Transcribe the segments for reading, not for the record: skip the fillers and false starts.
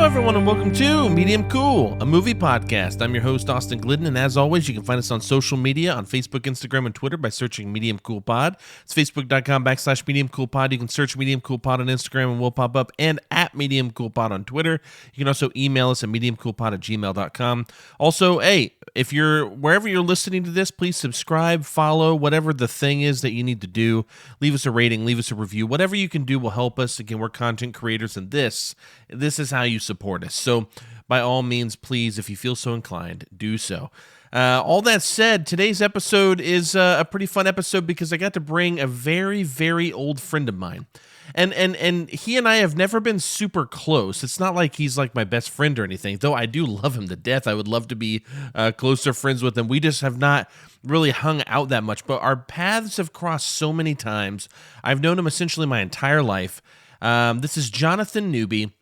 everyone, and welcome to Medium Cool, a movie podcast. I'm your host, Austin Glidden, and as always, you can find us on social media on Facebook, Instagram, and Twitter by searching Medium Cool Pod. It's facebook.com/Medium Cool Pod. You can search Medium Cool Pod on Instagram, and we'll pop up, and at Medium Cool Pod on Twitter. You can also email us at mediumcoolpod@gmail.com. Also, hey, if you're wherever you're listening to this, please subscribe, follow, whatever the thing is that you need to do. Leave us a rating, leave us a review. Whatever you can do will help us. Again, we're content creators, and this is how you support us. So by all means, please, if you feel so inclined, do so. All that said, today's episode is a pretty fun episode because I got to bring a very, very old friend of mine. And he and I have never been super close. It's not like he's like my best friend or anything, though I do love him to death. I would love to be closer friends with him. We just have not really hung out that much, but our paths have crossed so many times. I've known him essentially my entire life. This is Jonathon Newby.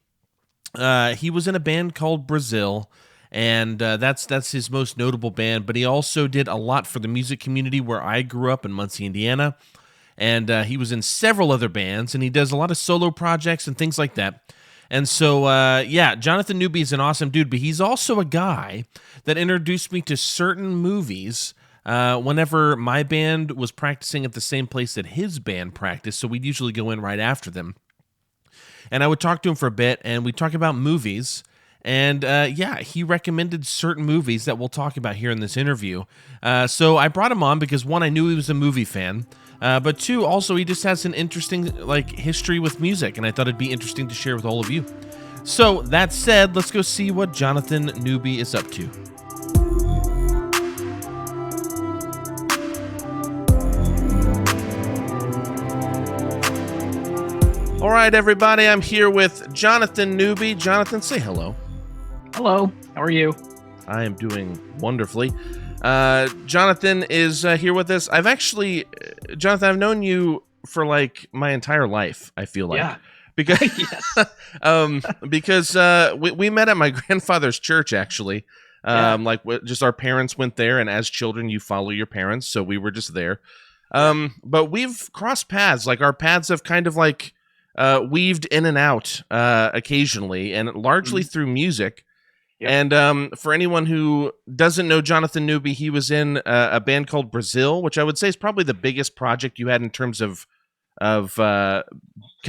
He was in a band called Brazil, and that's his most notable band, but he also did a lot for the music community where I grew up in Muncie, Indiana, and he was in several other bands, and he does a lot of solo projects and things like that. And so, Jonathon Newby is an awesome dude, but he's also a guy that introduced me to certain movies whenever my band was practicing at the same place that his band practiced, so we'd usually go in right after them. And I would talk to him for a bit, and we'd talk about movies. And he recommended certain movies that we'll talk about here in this interview. So I brought him on because, one, I knew he was a movie fan. But two, also, he just has an interesting history with music, and I thought it'd be interesting to share with all of you. So that said, let's go see what Jonathon Newby is up to. All right, everybody, I'm here with Jonathon Newby. Jonathon, say hello. Hello, how are you? I am doing wonderfully. Jonathon is here with us. Jonathon, I've known you for my entire life, I feel like. Yeah. Because, Yes. because we met at my grandfather's church, actually. Just our parents went there, and as children, you follow your parents, so we were just there. But we've crossed paths. Our paths have kind of weaved in and out occasionally, and largely through music. Yep. And for anyone who doesn't know Jonathon Newby, he was in a band called Brazil, which I would say is probably the biggest project you had in terms of kind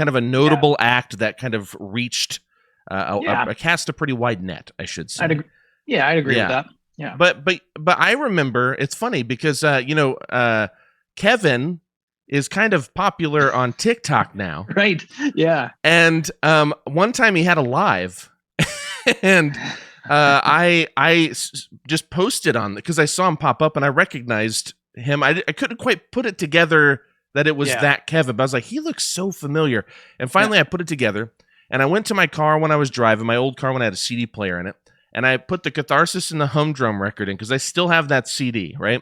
of a notable act that kind of reached cast a pretty wide net, I should say. I'd agree with that. Yeah. But I remember, it's funny because Kevin is kind of popular on TikTok now. Right. Yeah. And one time he had a live and I just posted on because I saw him pop up and I recognized him. I couldn't quite put it together that it was that Kevin, but I was like, he looks so familiar. And finally I put it together and I went to my car when I was driving, my old car when I had a CD player in it. And I put the Catharsis and the Humdrum record in because I still have that CD, right?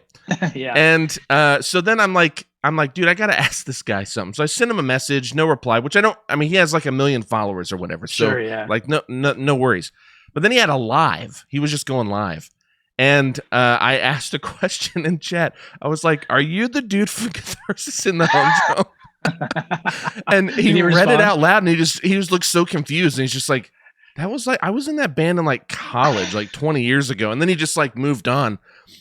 Yeah. And so then I'm like, dude, I got to ask this guy something. So I sent him a message, no reply, which he has 1 million followers or whatever. So sure, yeah. No worries. But then he had a live. He was just going live. And I asked a question in chat. I was like, are you the dude from Catharsis in the Humdrum? And he read it out loud and he just looked so confused. And he's just like, that was I was in that band in college, 20 years ago. And then he just moved on.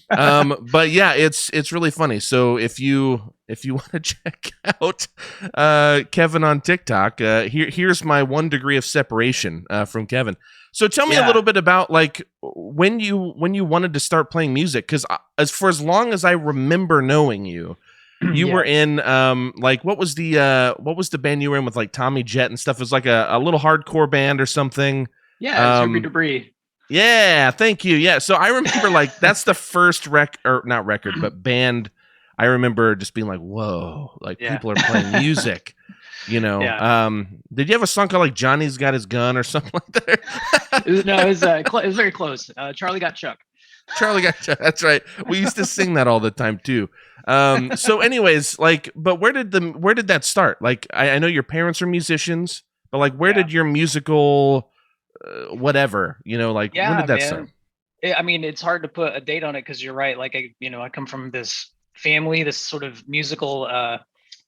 But yeah, it's really funny. So if you want to check out Kevin on TikTok, here's my 1 degree of separation from Kevin. So tell me a little bit about when you wanted to start playing music, because as long as I remember knowing you, you were in what was the band you were in with Tommy Jett and stuff? It was a little hardcore band or something. Yeah, Ruby Debris. Yeah, thank you. Yeah, so I remember that's the first not record, but band. I remember just being like, whoa, people are playing music. Did you have a song called Johnny's Got His Gun or something like that? It was very close. Charlie Got Chuck. Charlie Got Chuck. That's right. We used to sing that all the time too. So anyways, but where did that start? I know your parents are musicians, but where did your musical whatever, when did that start? It's hard to put a date on it because you're right. I come from this family, this sort of musical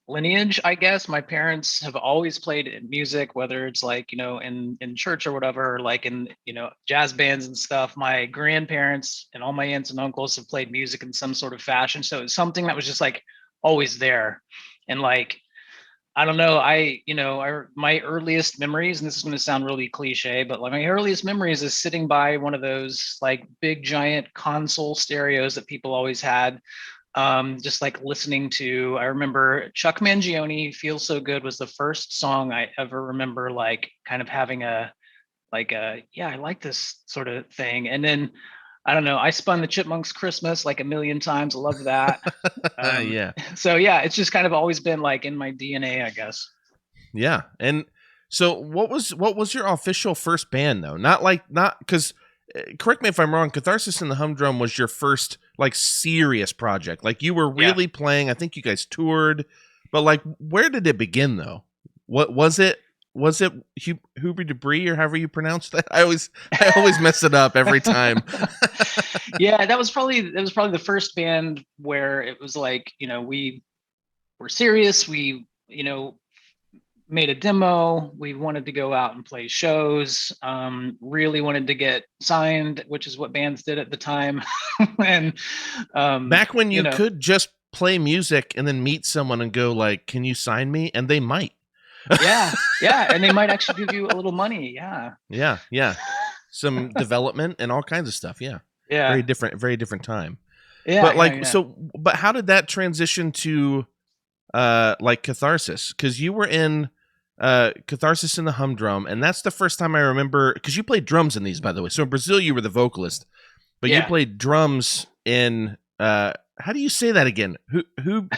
lineage, I guess. My parents have always played music, whether it's like, in church or whatever, or like in, jazz bands and stuff. My grandparents and all my aunts and uncles have played music in some sort of fashion. So it's something that was just like always there. And like, I don't know. My earliest memories, and this is going to sound really cliche, but like my earliest memories is sitting by one of those like big giant console stereos that people always had, just like listening to. I remember Chuck Mangione, "Feels So Good" was the first song I ever remember like kind of having yeah, I like this sort of thing. And then I don't know, I spun the Chipmunks Christmas like a million times. I love that. Yeah. So yeah, it's just kind of always been like in my DNA, I guess. Yeah. And so what was your official first band though? Not because correct me if I'm wrong, Catharsis and the Humdrum was your first like serious project. Like you were Yeah. really playing, I think you guys toured, but like where did it begin though? What was it? Was it Hubri Debris or however you pronounce that? I always mess it up every time. Yeah, that was probably the first band where it was like, we were serious. We, made a demo. We wanted to go out and play shows. Really wanted to get signed, which is what bands did at the time. And back when you could just play music and then meet someone and go like, "Can you sign me?" And they might. Yeah, and they might actually give you a little money. Yeah. Some development and all kinds of stuff. Yeah. Yeah. Very different time. Yeah. But like, yeah. but how did that transition to like Catharsis? Because you were in Catharsis and the Humdrum, and that's the first time I remember, because you played drums in these, by the way. So in Brazil, you were the vocalist, but you played drums in how do you say that again? Who?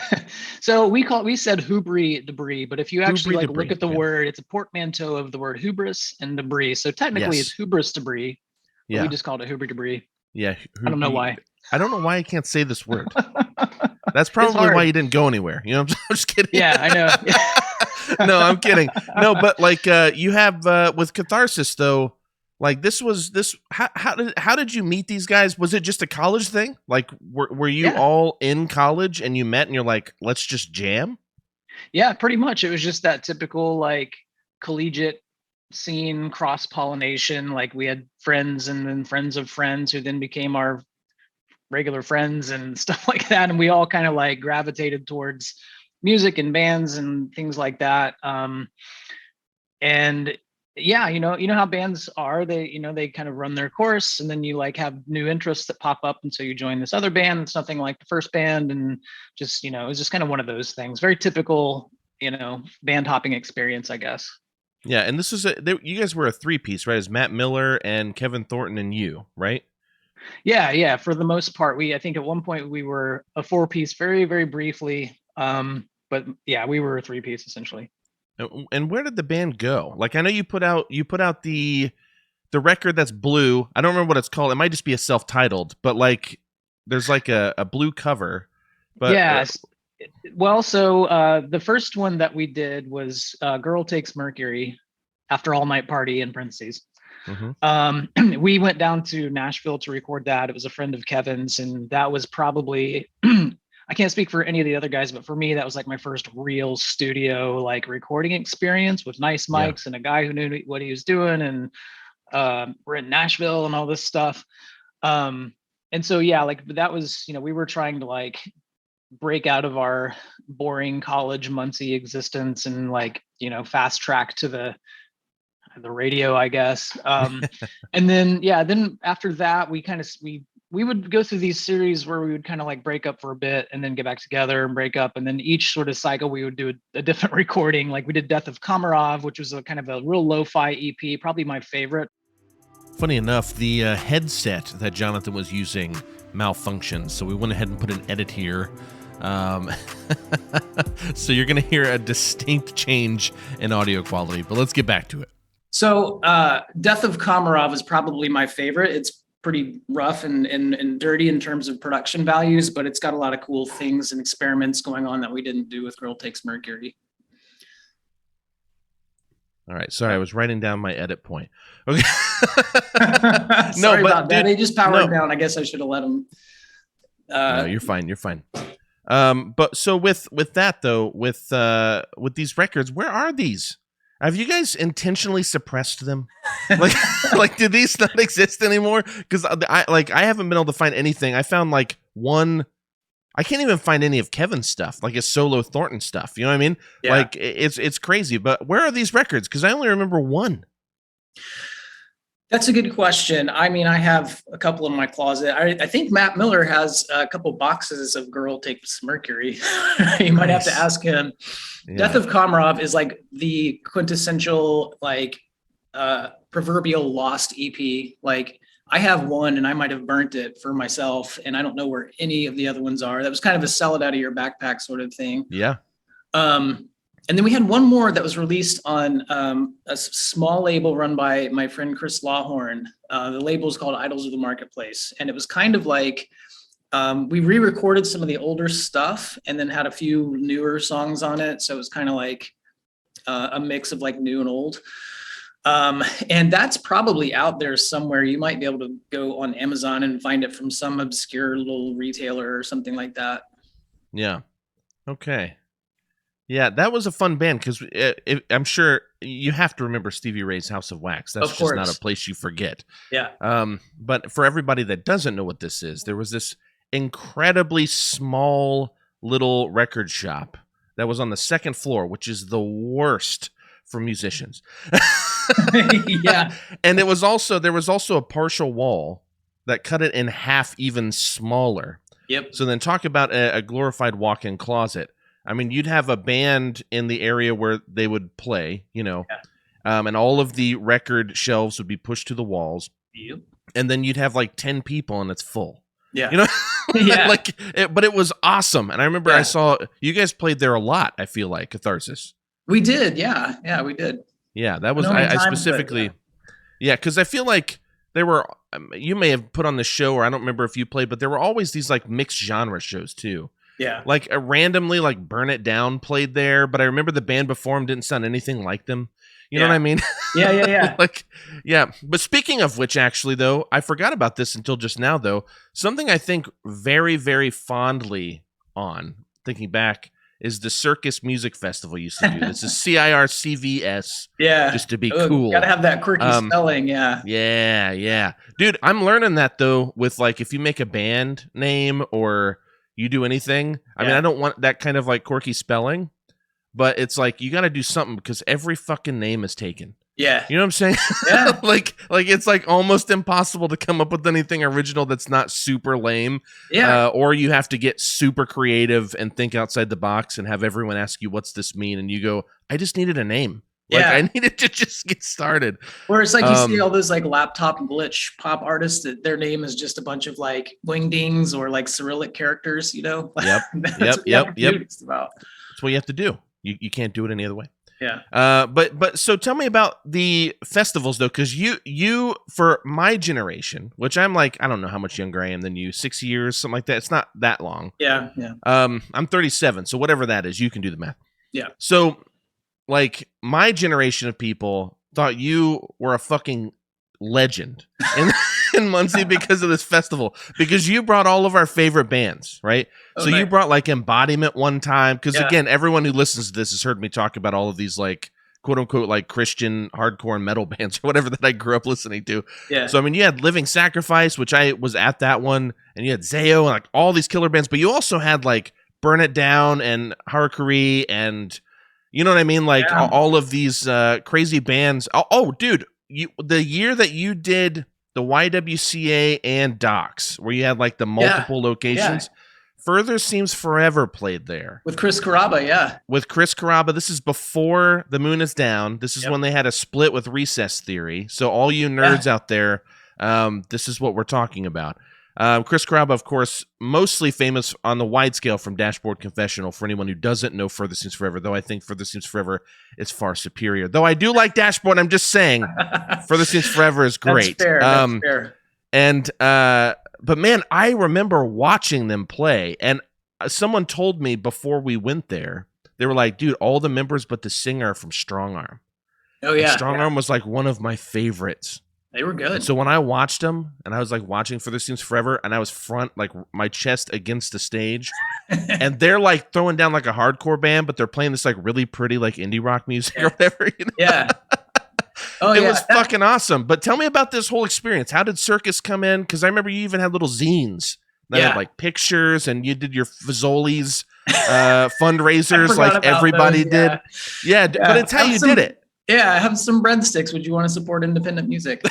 So we said Hubri Debris, but if you actually like look at the word, it's a portmanteau of the word hubris and debris. So technically it's hubris debris. But we just called it Hubri Debris. Yeah. I don't know why. I don't know why I can't say this word. That's probably why you didn't go anywhere. I'm just kidding. Yeah, I know. No, I'm kidding. No, but like you have with Catharsis though, like this. How did you meet these guys? Was it just a college thing? Like were you all in college and you met and you're like, let's just jam? Yeah, pretty much. It was just that typical like collegiate scene, cross pollination. Like we had friends and then friends of friends who then became our regular friends and stuff like that. And we all kind of like gravitated towards music and bands and things like that. And yeah, you know how bands are, they kind of run their course and then you like have new interests that pop up. And so you join this other band, it's nothing like the first band. And just, it was just kind of one of those things, very typical, band hopping experience, I guess. Yeah. And this is you guys were a 3-piece, right? As Matt Miller and Kevin Thornton and you, right? Yeah. For the most part, I think at one point we were a 4-piece very, very briefly. But yeah, we were a 3-piece essentially. And where did the band go? Like, I know you put out the record that's blue. I don't remember what it's called. It might just be a self-titled, but like there's like a blue cover. But yeah. Well, so the first one that we did was Girl Takes Mercury, After All Night Party in parentheses. Mm-hmm. We went down to Nashville to record that. It was a friend of Kevin's, and that was probably I can't speak for any of the other guys, but for me, that was like my first real studio like recording experience with nice mics and a guy who knew what he was doing. And we're in Nashville and all this stuff. And so, yeah, like that was, we were trying to like break out of our boring college Muncie existence and like, fast track to the radio, I guess. And then, then after that, we would go through these series where we would kind of like break up for a bit and then get back together and break up. And then each sort of cycle, we would do a different recording. Like we did Death of Komarov, which was a kind of a real lo-fi EP, probably my favorite. Funny enough, the headset that Jonathon was using malfunctioned. So we went ahead and put an edit here. So you're going to hear a distinct change in audio quality, but let's get back to it. So Death of Komarov is probably my favorite. It's pretty rough and dirty in terms of production values, but it's got a lot of cool things and experiments going on that we didn't do with Girl Takes Mercury. All right. Sorry, I was writing down my edit point. Okay. Sorry about that. They just powered down. I guess I should have let them. No, you're fine. But so with that though, with these records, where are these? Have you guys intentionally suppressed them? Like, like, do these not exist anymore? Because I haven't been able to find anything. I found like one. I can't even find any of Kevin's stuff, like his solo Thornton stuff. You know what I mean? Yeah. Like it's crazy. But where are these records? Because I only remember one. That's a good question. I mean, I have a couple in my closet. I think Matt Miller has a couple boxes of Girl Takes Mercury. You might have to ask him. Yeah. Death of Komarov is like the quintessential, like, proverbial lost EP. Like, I have one and I might have burnt it for myself, and I don't know where any of the other ones are. That was kind of a sell it out of your backpack sort of thing. Yeah. And then we had one more that was released on a small label run by my friend Chris Lawhorn. The label is called Idols of the Marketplace. And it was kind of like, we re-recorded some of the older stuff and then had a few newer songs on it. So it was kind of like a mix of like new and old. And that's probably out there somewhere. You might be able to go on Amazon and find it from some obscure little retailer or something like that. Yeah. Okay. Yeah, that was a fun band because I'm sure you have to remember Stevie Ray's House of Wax. That's just not a place you forget. Yeah. But for everybody that doesn't know what this is, there was this incredibly small little record shop that was on the second floor, which is the worst for musicians. Yeah. And there was also a partial wall that cut it in half even smaller. Yep. So then talk about a glorified walk-in closet. I mean, you'd have a band in the area where they would play, you know, and all of the record shelves would be pushed to the walls. Yep. And then you'd have like 10 people and it's full. Yeah. You know, yeah. But it was awesome. And I remember I saw you guys played there a lot. I feel like Catharsis. We did. Yeah. Yeah, we did. Yeah, that was, I specifically. Yeah. Cause I feel like there were, you may have put on the show, or I don't remember if you played, but there were always these like mixed genre shows too. Yeah. Like randomly, like Burn It Down played there, but I remember the band before them didn't sound anything like them. You know what I mean? Yeah. Yeah. But speaking of which, actually, though, I forgot about this until just now, though. Something I think very, very fondly on, thinking back, is the Circus Music Festival used to do. This is CIRCVS. Yeah. Just to be cool. Gotta have that quirky spelling, yeah. Yeah. Dude, I'm learning that, though, with like if you make a band name or you do anything. I mean, I don't want that kind of like quirky spelling, but it's like you got to do something because every fucking name is taken. Yeah. You know what I'm saying? Yeah. like it's like almost impossible to come up with anything original that's not super lame. Yeah. Or you have to get super creative and think outside the box and have everyone ask you, what's this mean? And you go, I just needed a name. Like, I needed to just get started. Or it's like you see all those like laptop glitch pop artists that their name is just a bunch of like wingdings or like Cyrillic characters, you know? Yep. That's That's what you have to do. You can't do it any other way. Yeah. But so tell me about the festivals though, because you for my generation, which I'm like, I don't know how much younger I am than you, 6 years, something like that. It's not that long. Yeah. I'm 37, so whatever that is, you can do the math. Yeah. So like my generation of people thought you were a fucking legend in Muncie because of this festival, because you brought all of our favorite bands, right? So you brought like Embodiment one time, because again, everyone who listens to this has heard me talk about all of these like quote unquote like Christian hardcore metal bands or whatever that I grew up listening to. Yeah. So I mean, you had Living Sacrifice, which I was at that one, and you had Zayo and like all these killer bands, but you also had like Burn It Down and Harakiri and you know what I mean? Like all of these crazy bands. Oh, dude, the year that you did the YWCA and Docs, where you had like the multiple locations, Further Seems Forever played there. With Chris Carrabba, yeah. With Chris Carrabba. This is before The Moon Is Down. This is when they had a split with Recess Theory. So all you nerds out there, this is what we're talking about. Chris Carrabba, of course, mostly famous on the wide scale from Dashboard Confessional for anyone who doesn't know Further Seems Forever, though I think Further Seems Forever is far superior. Though I do like Dashboard, I'm just saying Further Seems Forever is great. That's fair. And but man, I remember watching them play, and someone told me before we went there, they were like, dude, all the members but the singer are from Strong Arm. Oh yeah. And Strong Arm was like one of my favorites They were good. And so when I watched them, and I was like watching Further Seems Forever, and I was front, like my chest against the stage, and they're like throwing down like a hardcore band, but they're playing this like really pretty like indie rock music or whatever. You know? Yeah. Oh, it was fucking awesome. But tell me about this whole experience. How did Circus come in? Because I remember you even had little zines that had like pictures, and you did your Fazoli's fundraisers like everybody did. Yeah, but it's how you did it. Yeah, I have some breadsticks. Would you want to support independent music?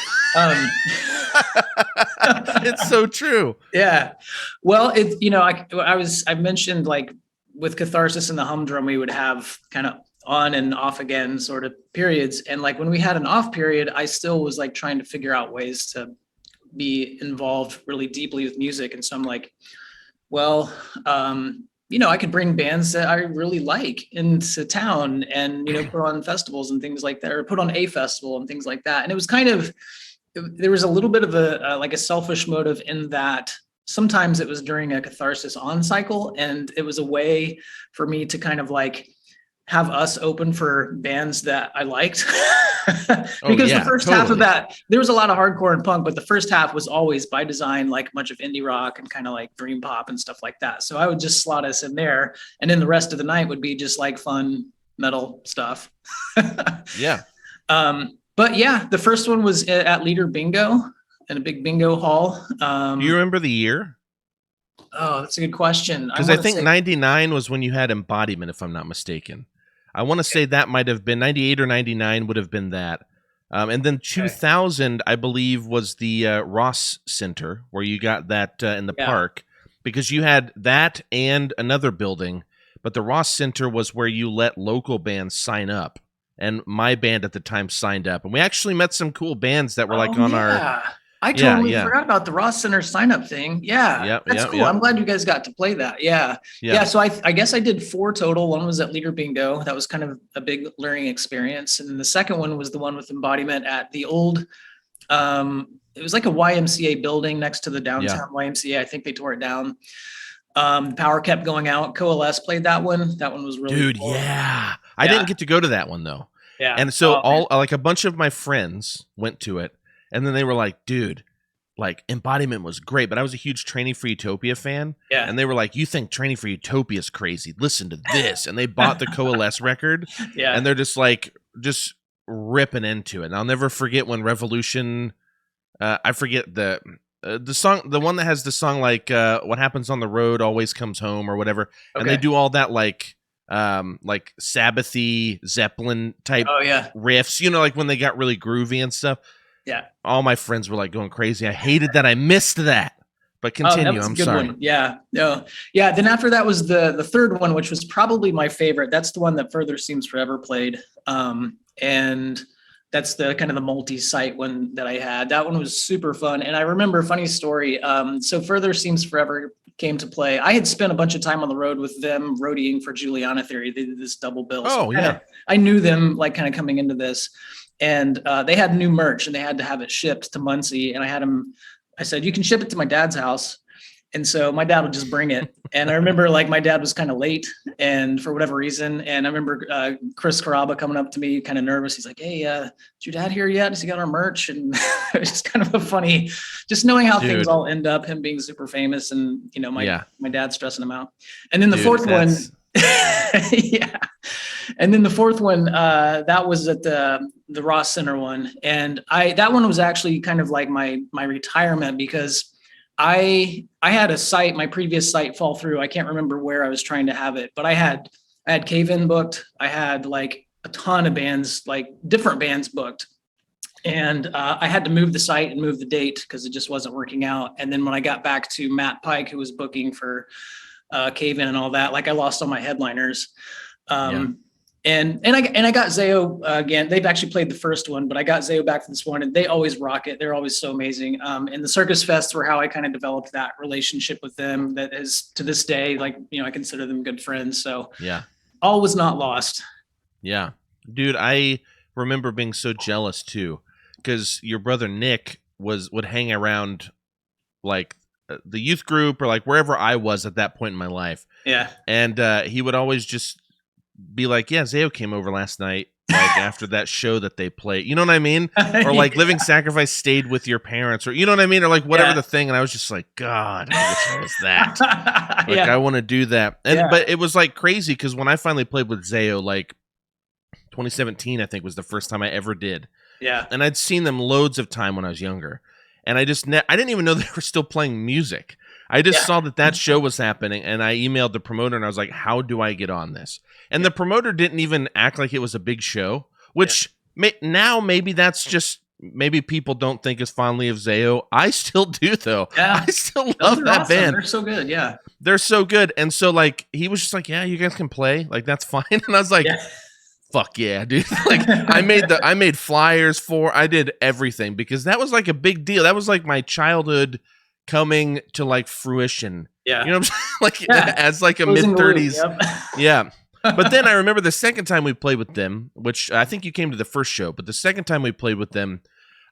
It's so true. Yeah. Well, it's, you know, I mentioned like with Catharsis and the Humdrum, we would have kind of on and off again sort of periods. And like when we had an off period, I still was like trying to figure out ways to be involved really deeply with music. And so I'm like, well, you know, I could bring bands that I really like into town and, you know, put on festivals and things like that, or put on a festival and things like that. And it was kind of, there was a little bit of a like a selfish motive in that sometimes it was during a Catharsis on cycle, and it was a way for me to kind of like have us open for bands that I liked. Because the first half of that, there was a lot of hardcore and punk, but the first half was always by design, like much of indie rock and kind of like dream pop and stuff like that. So I would just slot us in there. And then the rest of the night would be just like fun metal stuff. Yeah. But yeah, the first one was at Leader Bingo in a big bingo hall. Do you remember the year? Oh, that's a good question. Because I think 99 was when you had Embodiment, if I'm not mistaken. I want to say that might have been 98 or 99 would have been that. And then 2000, I believe, was the Ross Center where you got that in the park, because you had that and another building. But the Ross Center was where you let local bands sign up. And my band at the time signed up. And we actually met some cool bands that were like on our... I totally forgot about the Ross Center sign-up thing. Yeah, that's cool. I'm glad you guys got to play that. Yeah. So I guess I did 4 total. One was at Leader Bingo. That was kind of a big learning experience. And the second one was the one with Embodiment at the old, it was like a YMCA building next to the downtown YMCA. I think they tore it down. Power kept going out. Coalesce played that one. That one was really cool. I didn't get to go to that one though. And so like a bunch of my friends went to it. And then they were like, dude, like Embodiment was great, but I was a huge Training for Utopia fan. Yeah. And they were like, you think Training for Utopia is crazy? Listen to this. And they bought the Coalesce record. Yeah. And they're just like, just ripping into it. And I'll never forget when Revolution, I forget the song, the one that has the song like What Happens on the Road Always Comes Home or whatever. Okay. And they do all that like Sabbathy Zeppelin type riffs, you know, like when they got really groovy and stuff. Yeah. All my friends were like going crazy. I hated that I missed that. But continue. I'm sorry. One. Yeah. No. Yeah. Then after that was the third one, which was probably my favorite. That's the one that Further Seems Forever played. And that's the kind of the multi-site one that I had. That one was super fun. And I remember, funny story. So Further Seems Forever came to play. I had spent a bunch of time on the road with them roadieing for Juliana Theory. They did this double bill. Oh, so I knew them like kind of coming into this. And they had new merch and they had to have it shipped to Muncie. And I said, you can ship it to my dad's house. And so my dad would just bring it. And I remember like my dad was kind of late and for whatever reason. And I remember Chris Caraba coming up to me kind of nervous. He's like, hey, is your dad here yet? Has he got our merch? And it was just kind of a funny, just knowing how things all end up, him being super famous and, you know, my dad stressing him out. And then the fourth one. And then the fourth one, that was at the Ross Center one. And that one was actually kind of like my retirement because I had a site, my previous site fall through. I can't remember where I was trying to have it, but I had Cave In booked. I had like a ton of bands, like different bands booked. And I had to move the site and move the date because it just wasn't working out. And then when I got back to Matt Pike, who was booking for Cave In and all that, like I lost all my headliners. And I got Zayo again. They've actually played the first one, but I got Zayo back for this one, and they always rock it. They're always so amazing. And the Circus Fests were how I kind of developed that relationship with them. That is to this day, like, you know, I consider them good friends. So all was not lost. Yeah, dude, I remember being so jealous too, because your brother Nick would hang around like the youth group or like wherever I was at that point in my life. Yeah, and he would always just be like, yeah, Zayo came over last night, like after that show that they played. You know what I mean? Or like Living Sacrifice stayed with your parents, or you know what I mean? Or like whatever the thing. And I was just like, God, I wish I was that. Like I want to do that. And but it was like crazy because when I finally played with Zayo, like 2017, I think was the first time I ever did. Yeah. And I'd seen them loads of time when I was younger. And I just I didn't even know they were still playing music. I just saw that show was happening, and I emailed the promoter, and I was like, how do I get on this? And the promoter didn't even act like it was a big show, which now maybe that's just, maybe people don't think as fondly of Zayo. I still do, though. Yeah. I still love that band. They're so good, yeah. They're so good. And so, like, he was just like, yeah, you guys can play. Like, that's fine. And I was like, fuck yeah, dude. Like, I made flyers I did everything, because that was like a big deal. That was like my childhood coming to like fruition. Yeah. You know what I'm saying? Like as like a mid-30s. Yeah. But then I remember the second time we played with them, which I think you came to the first show, but the second time we played with them,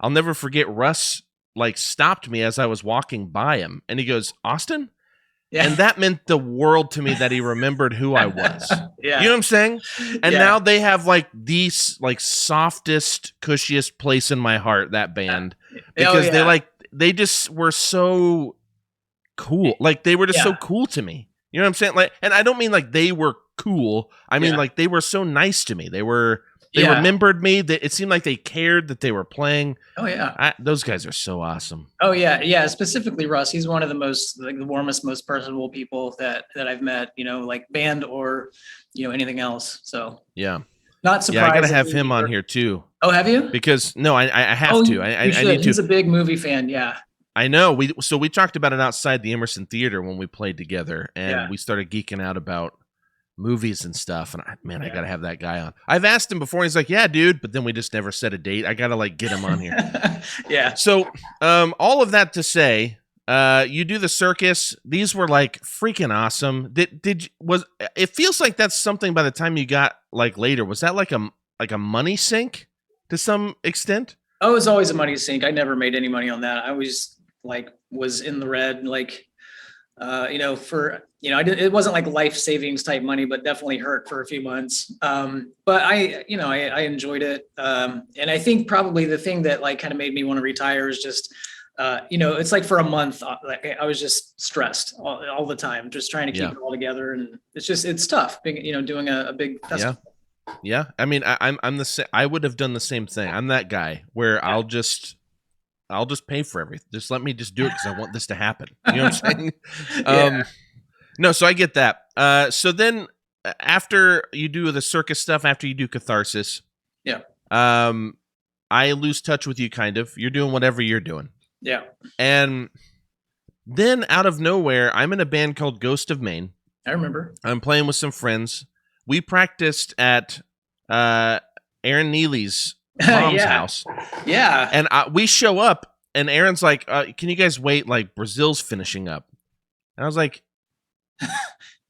I'll never forget, Russ like stopped me as I was walking by him, and he goes, Austin? Yeah. And that meant the world to me, that he remembered who I was. Yeah. You know what I'm saying? And now they have like the like softest, cushiest place in my heart, that band, because they just were so cool. Like they were just so cool to me. You know what I'm saying? Like, and I don't mean like they were cool. I mean like they were so nice to me. They remembered me. It seemed like they cared that they were playing. Oh yeah, those guys are so awesome. Oh yeah. Specifically Russ. He's one of the most the warmest, most personable people that I've met. You know, like band or anything else. So yeah. Not surprised. Yeah, I gotta have him on here too. Oh, have you? Because no, I have to. I need to. He's a big movie fan. Yeah. I know. We talked about it outside the Emerson Theater when we played together, and we started geeking out about movies and stuff. And I gotta have that guy on. I've asked him before, and he's like, "Yeah, dude," but then we just never set a date. I gotta like get him on here. Yeah. So, all of that to say, you do the circus. These were like freaking awesome. It feels like that's something by the time you got like later. Was that like a money sink to some extent? Oh, it was always a money sink. I never made any money on that. I always was in the red, like, it wasn't like life savings type money, but definitely hurt for a few months. But I enjoyed it. And I think probably the thing that like kind of made me want to retire is just, it's like for a month, like I was just stressed all the time, just trying to keep it all together. And it's tough being, doing a big festival. Yeah. I mean, I'm the same. I would have done the same thing. I'm that guy where I'll just pay for everything. Just let me just do it because I want this to happen. You know what I'm saying? No, so I get that. So then after you do the circus stuff, after you do Catharsis, I lose touch with you kind of. You're doing whatever you're doing. Yeah. And then out of nowhere, I'm in a band called Ghost of Maine. I remember. I'm playing with some friends. We practiced at Aaron Neely's mom's house. Yeah. And we show up, and Aaron's like, can you guys wait? Like, Brazil's finishing up. And I was like,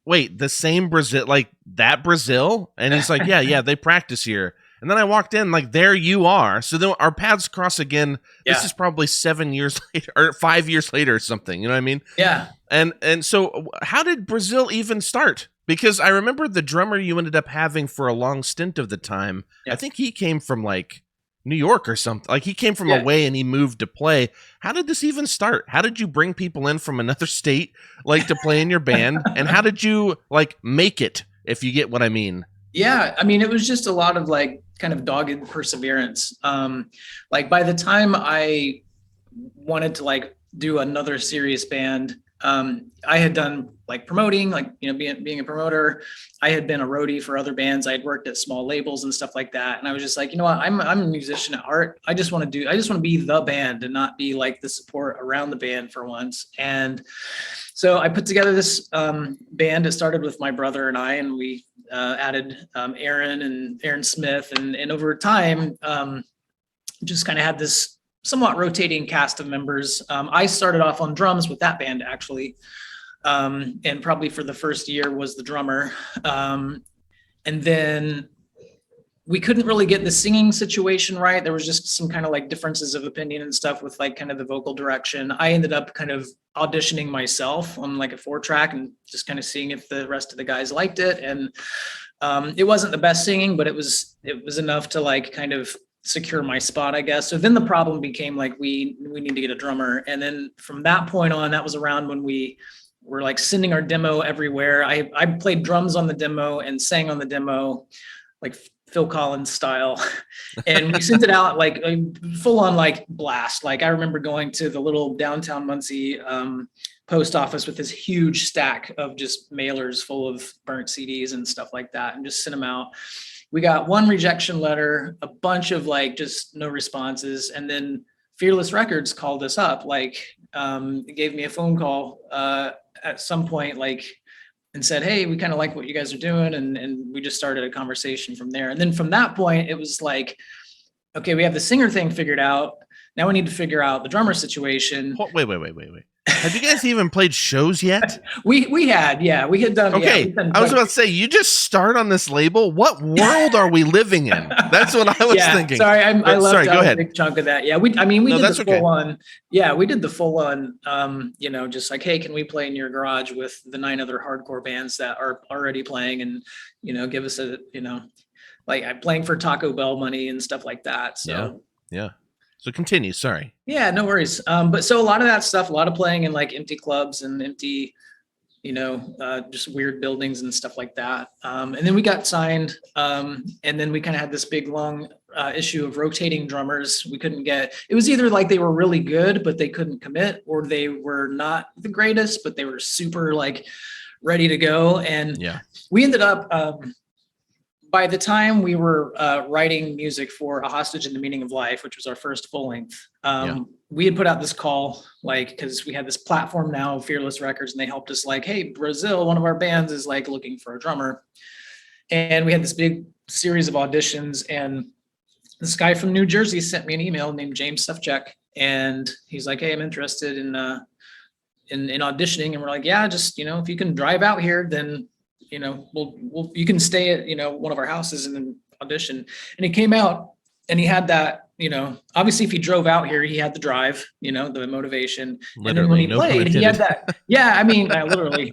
wait, the same Brazil? Like, that Brazil? And he's like, yeah, they practice here. And then I walked in, like, there you are. So then our paths cross again. Yeah. This is probably 7 years later, or 5 years later or something. You know what I mean? Yeah. And so how did Brazil even start? Because I remember the drummer you ended up having for a long stint of the time. Yeah. I think he came from like New York or something. Like he came from away and he moved to play. How did this even start? How did you bring people in from another state like to play in your band? And how did you like make it, if you get what I mean? Yeah. I mean, it was just a lot of like kind of dogged perseverance. Like by the time I wanted to like do another serious band, I had done like promoting, like, being a promoter. I had been a roadie for other bands. I had worked at small labels and stuff like that. And I was just like, you know what, I'm a musician at heart. I just want to be the band and not be like the support around the band for once. And so I put together this band. It started with my brother and I, and we added Aaron Smith. And over time, just kind of had this somewhat rotating cast of members. I started off on drums with that band actually. And probably for the first year was the drummer. And then we couldn't really get the singing situation right. There was just some kind of like differences of opinion and stuff with like kind of the vocal direction. I ended up kind of auditioning myself on like a 4-track and just kind of seeing if the rest of the guys liked it. And it wasn't the best singing, but it was enough to like kind of secure my spot, I guess. So then the problem became like, we need to get a drummer. And then from that point on, that was around when we were like sending our demo everywhere. I played drums on the demo and sang on the demo, like Phil Collins style. And we sent it out like a full on like blast. Like I remember going to the little downtown Muncie post office with this huge stack of just mailers full of burnt CDs and stuff like that, and just sent them out. We got one rejection letter, a bunch of like just no responses. And then Fearless Records called us up, like it gave me a phone call at some point, like, and said, hey, we kind of like what you guys are doing. And we just started a conversation from there. And then from that point, it was like, okay, we have the singer thing figured out. Now we need to figure out the drummer situation. Wait. Have you guys even played shows yet? We had done. Okay, done, I was about to say, you just start on this label. What world are we living in? That's what I was thinking. Sorry, I left sorry, out go ahead. a big chunk of that. Yeah, we did the full on. Yeah, we did the full on. Just like, hey, can we play in your garage with the 9 other hardcore bands that are already playing, and give us a like I'm playing for Taco Bell money and stuff like that. So yeah. So continue. Sorry. Yeah, no worries. But so a lot of that stuff, a lot of playing in like empty clubs and empty, just weird buildings and stuff like that. And then we got signed. And then we kind of had this big long issue of rotating drummers. We couldn't get, it was either like they were really good, but they couldn't commit, or they were not the greatest, but they were super like ready to go. And we ended up, by the time we were writing music for A Hostage in the Meaning of Life, which was our first full length, we had put out this call, like, because we had this platform now, Fearless Records, and they helped us like, hey, Brazil, one of our bands is like looking for a drummer. And we had this big series of auditions, and this guy from New Jersey sent me an email named James Sufchek, and he's like, hey, I'm interested in auditioning. And we're like, yeah, just, if you can drive out here, then you can stay at, one of our houses and then audition. And he came out and he had that, obviously if he drove out here, he had the drive, the motivation. Literally, and then when he played, he had that. Yeah. I mean, literally.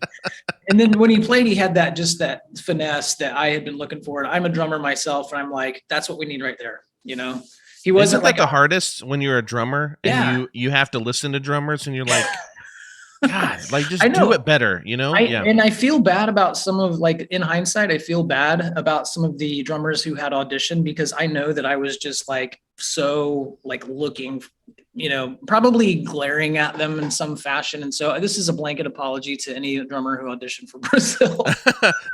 And then when he played, he had that, just that finesse that I had been looking for. And I'm a drummer myself. And I'm like, that's what we need right there. He wasn't Isn't like that the hardest when you're a drummer and you have to listen to drummers and you're like, God, like just do it better, And I feel bad about some of, like, in hindsight, I feel bad about some of the drummers who had auditioned, because I know that I was just like, so like looking, probably glaring at them in some fashion. And so this is a blanket apology to any drummer who auditioned for Brazil.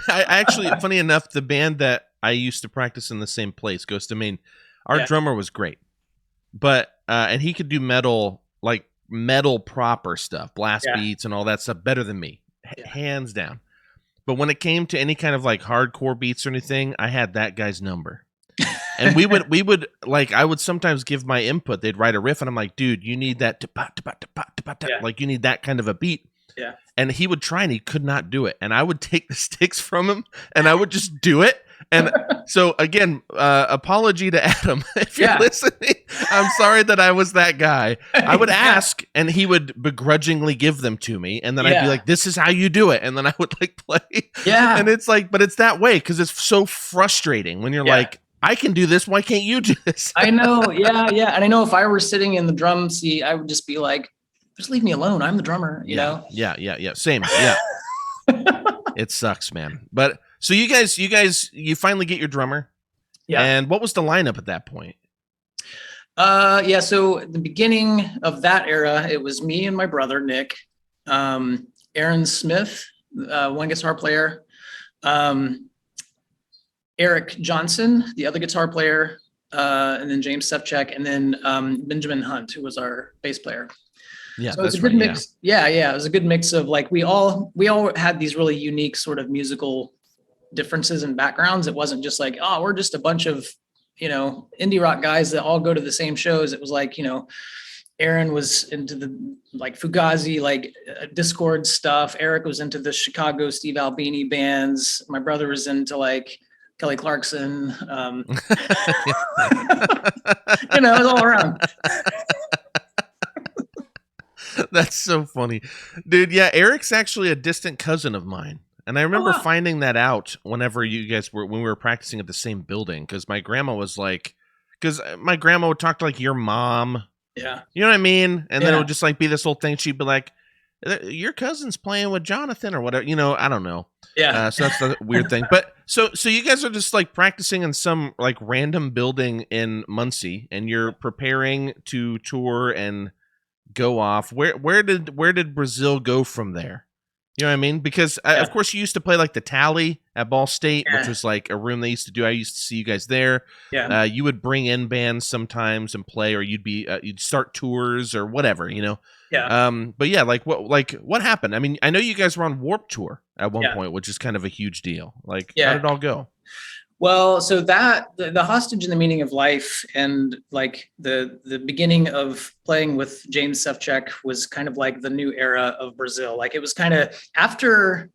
I actually, funny enough, the band that I used to practice in the same place, Ghost of Maine, our drummer was great, but, and he could do metal proper stuff, blast beats and all that stuff better than me, hands down. But when it came to any kind of like hardcore beats or anything, I had that guy's number. And we would like, I would sometimes give my input. They'd write a riff and I'm like, dude, you need that like you need that kind of a beat. Yeah. And he would try and he could not do it. And I would take the sticks from him and I would just do it. And so again, apology to Adam if you're listening. I'm sorry that I was that guy. I would ask, and he would begrudgingly give them to me, and then I'd be like, "This is how you do it," and then I would like play. Yeah, and it's like, but it's that way because it's so frustrating when you're like, "I can do this. Why can't you do this?" I know. Yeah. And I know if I were sitting in the drum seat, I would just be like, "Just leave me alone. I'm the drummer." You know? Yeah. Same. Yeah. It sucks, man. But. So you guys, finally get your drummer. Yeah. And what was the lineup at that point? So at the beginning of that era, it was me and my brother, Nick, Aaron Smith, one guitar player, Eric Johnson, the other guitar player, and then James Sufchek, and then Benjamin Hunt, who was our bass player. Yeah, so it's a good mix. Yeah. It was a good mix of like, we all had these really unique sort of musical differences and backgrounds. It wasn't just like, oh, we're just a bunch of, indie rock guys that all go to the same shows. It was like, Aaron was into the like Fugazi, like Discord stuff. Eric was into the Chicago Steve Albini bands. My brother was into like Kelly Clarkson, you know, it's all around. That's so funny, dude. Yeah, Eric's actually a distant cousin of mine, and I remember finding that out whenever you guys were when we were practicing at the same building. Because my grandma was like, because my grandma would talk to like your mom, Yeah, you know what I mean, and then it would just like be this whole thing. She'd be like, "Your cousin's playing with Jonathan or whatever," you know. I don't know. Yeah. So that's the weird thing. But so you guys are just like practicing in some like random building in Muncie, and you're preparing to tour and go off. Where did Brazil go from there? You know what I mean? Because of course you used to play like the Tally at Ball State, which was like a room they used to do. I used to see you guys there. Yeah. You would bring in bands sometimes and play, or you'd start tours or whatever, you know. Yeah. But yeah, what happened? I mean, I know you guys were on Warped Tour at one point, which is kind of a huge deal. Like, how did it all go? Well, so that the Hostage and the Meaning of Life and like the beginning of playing with James Sefcek was kind of like the new era of Brazil. Like it was kind of after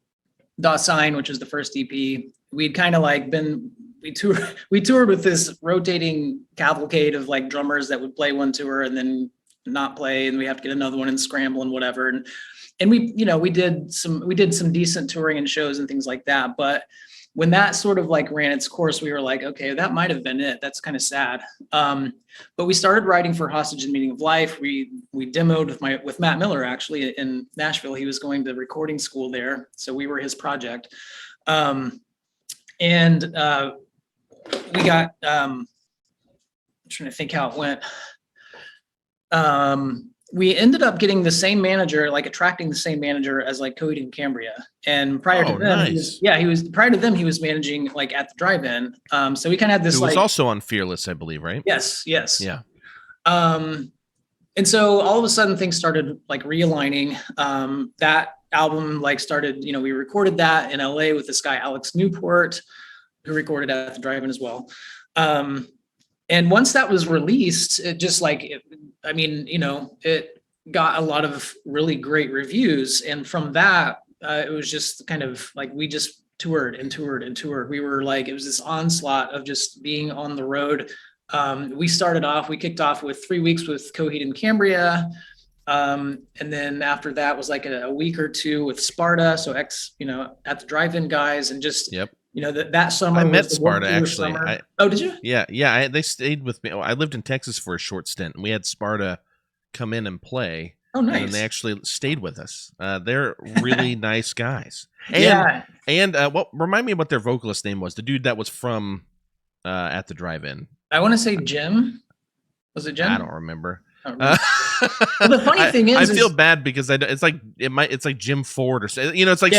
Da Sign, which was the first EP, we'd kind of like we toured with this rotating cavalcade of like drummers that would play one tour and then not play, and we have to get another one and scramble and whatever. And we, you know, we did some decent touring and shows and things like that. But when that sort of like ran its course, we were like, okay, that might have been it. That's kind of sad. But we started writing for Hostage and Meaning of Life. We demoed with Matt Miller actually in Nashville. He was going to recording school there, so we were his project. And we got I'm trying to think how it went. We ended up getting the same manager, like attracting the same manager as like Coheed and Cambria. And prior to them, he was managing like at the drive-in. So we kind of had this. Who was also on Fearless, I believe, right? Yes. Yeah. And so all of a sudden things started like realigning. That album like started, you know, we recorded that in LA with this guy, Alex Newport, who recorded at the drive-in as well. And once that was released, it just like, it got a lot of really great reviews. And from that, it was just kind of like, we just toured and toured and toured. We were like, it was this onslaught of just being on the road. We kicked off with 3 weeks with Coheed and Cambria. And then after that was like a week or two with Sparta. So at the drive-in guys, and just, you know, that summer I met Sparta actually. Oh, did you? Yeah. They stayed with me. I lived in Texas for a short stint, and we had Sparta come in and play. Oh, nice. And they actually stayed with us. They're really nice guys. And remind me what their vocalist name was. The dude that was from at the drive-in. I want to say Jim. Was it Jim? I don't remember. Well, the funny thing is, I feel bad because it's like Jim Ford or so, you know, it's like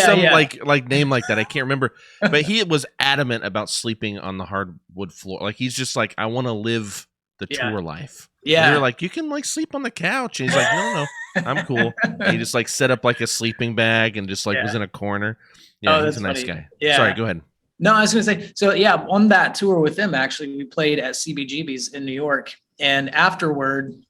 like name like that. I can't remember, but he was adamant about sleeping on the hardwood floor. Like he's just like, I want to live the tour life. Yeah, and they're like, you can like sleep on the couch, and he's like, no, I'm cool. And he just like set up like a sleeping bag and just like was in a corner. Yeah, he's a nice guy. Yeah, sorry, go ahead. No, I was gonna say, so yeah, on that tour with them, actually, we played at CBGB's in New York, and afterward,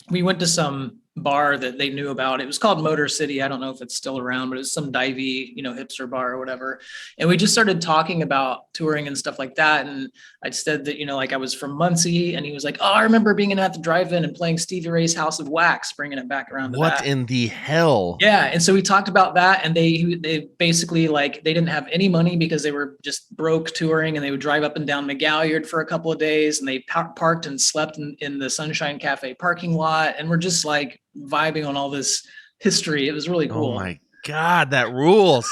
we went to some bar that they knew about. It was called Motor City. I don't know if it's still around, but it was some divey, you know, hipster bar or whatever. And we just started talking about touring and stuff like that. And I said that, you know, like I was from Muncie, and he was like, oh, I remember being at the drive-in and playing Stevie Ray's House of Wax, bringing it back around to what that. In the hell? Yeah. And so we talked about that, and they basically like, they didn't have any money because they were just broke touring, and they would drive up and down McGalliard for a couple of days, and they parked and slept in the Sunshine Cafe parking lot. And we're just like vibing on all this history. It was really cool. Oh my God, that rules.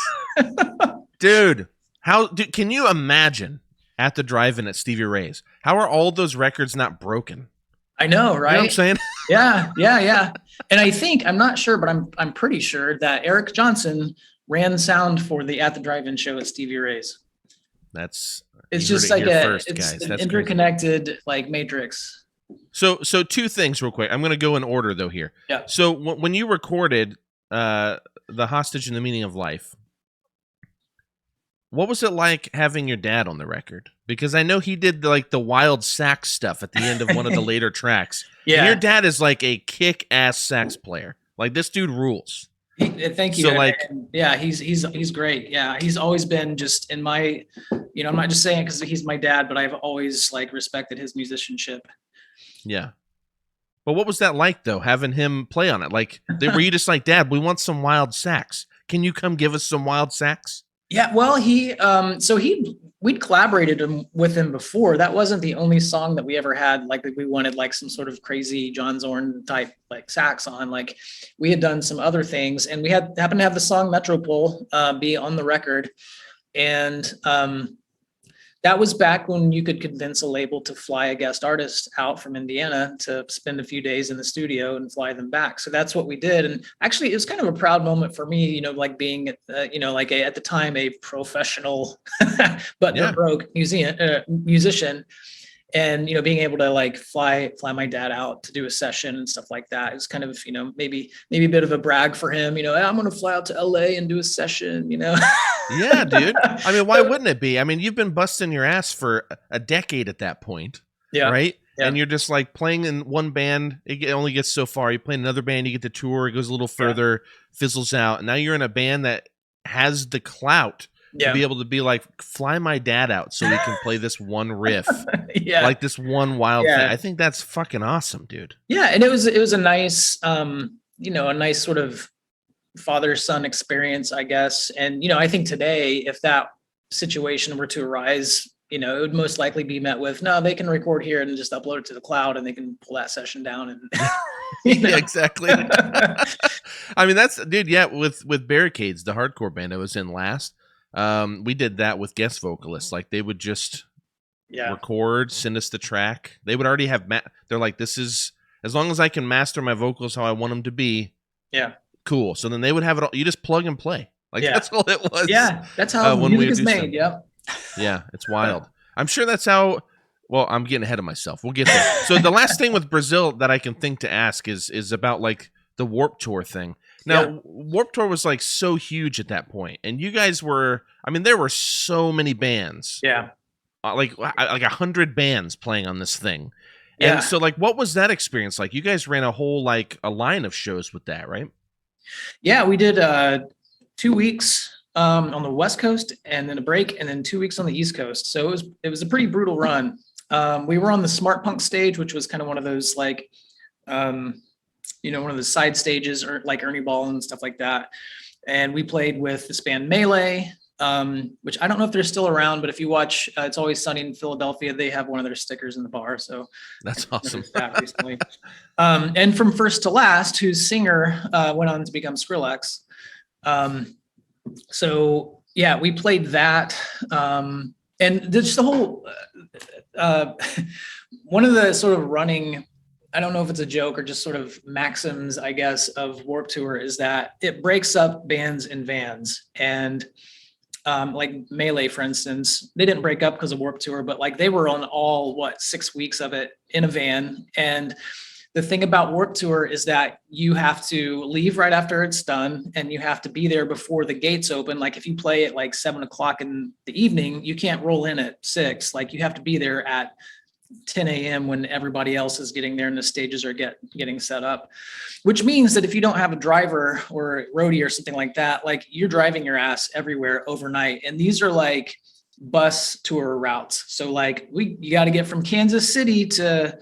Dude, can you imagine at the drive-in at Stevie Ray's? How are all those records not broken? I know, right? You know what I'm saying? Yeah. And I'm not sure, but I'm pretty sure that Eric Johnson ran sound for the At the Drive-In show at Stevie Ray's. It's just like an interconnected crazy. Like matrix. So two things real quick. I'm going to go in order though here. Yeah. So when you recorded The Hostage and the Meaning of Life, what was it like having your dad on the record? Because I know he did like the wild sax stuff at the end of one of the later tracks. Yeah. And your dad is like a kick-ass sax player. Like this dude rules. Thank you. So like, and yeah, he's great. Yeah, he's always been just in my, I'm not just saying because he's my dad, but I've always like respected his musicianship. yeah. But what was that like though, having him play on it? Like, were you just like, Dad, we want some wild sax. Can you come give us some wild sax? Yeah, well, we'd collaborated with him before. That wasn't the only song that we ever had. Like we wanted like some sort of crazy John Zorn type like sax on. Like we had done some other things, and we happened to have the song Metropole be on the record, and that was back when you could convince a label to fly a guest artist out from Indiana to spend a few days in the studio and fly them back. So that's what we did. And actually, it was kind of a proud moment for me, like being, at the time, a professional, but not broke musician. And, being able to like fly my dad out to do a session and stuff like that. It was kind of, maybe a bit of a brag for him, I'm going to fly out to LA and do a session, Yeah, dude. I mean, why wouldn't it be? I mean, you've been busting your ass for a decade at that point, right? Yeah. And you're just like playing in one band. It only gets so far. You play in another band, you get the tour, it goes a little further, fizzles out. And now you're in a band that has the clout to be able to be like, fly my dad out so we can play this one riff, like this one wild thing. I think that's fucking awesome, dude. Yeah, and it was a nice, a nice sort of father-son experience, I guess. And I think today, if that situation were to arise, it would most likely be met with, no, they can record here and just upload it to the cloud, and they can pull that session down. And yeah, exactly. I mean, that's, dude. Yeah, with Barricades, the hardcore band I was in last. We did that with guest vocalists. Like they would just record, send us the track. They would already have they're like, this is, as long as I can master my vocals how I want them to be, cool. So then they would have it all, you just plug and play. Like that's all it was. Yeah, that's how music is made. Yep. Yeah, it's wild. I'm sure that's how. Well, I'm getting ahead of myself. We'll get there. So the last thing with Brazil that I can think to ask is about like the Warped Tour thing. Now, Warped Tour was like so huge at that point, and you guys were, I mean, there were so many bands. Yeah. Like 100 bands playing on this thing. Yeah. And so like, what was that experience like? You guys ran a whole, like a line of shows with that, right? Yeah, we did 2 weeks on the West Coast, and then a break, and then 2 weeks on the East Coast. So it was a pretty brutal run. We were on the Smart Punk stage, which was kind of one of those like, one of the side stages, or like Ernie Ball and stuff like that. And we played with this band Melee, which I don't know if they're still around, but if you watch It's Always Sunny in Philadelphia, they have one of their stickers in the bar. So that's awesome. That recently. And From First to Last, whose singer went on to become Skrillex. So yeah, we played that. And just the whole, one of the sort of running, I don't know if it's a joke or just sort of maxims, I guess, of Warped Tour is that it breaks up bands in vans. And like Melee, for instance, they didn't break up because of Warped Tour, but like they were on all 6 weeks of it in a van. And the thing about Warped Tour is that you have to leave right after it's done, and you have to be there before the gates open. Like if you play at like 7:00 in the evening, you can't roll in at 6. Like you have to be there at 10 a.m. when everybody else is getting there and the stages are getting set up, which means that if you don't have a driver or a roadie or something like that, like you're driving your ass everywhere overnight. And these are like bus tour routes. So like you got to get from Kansas City to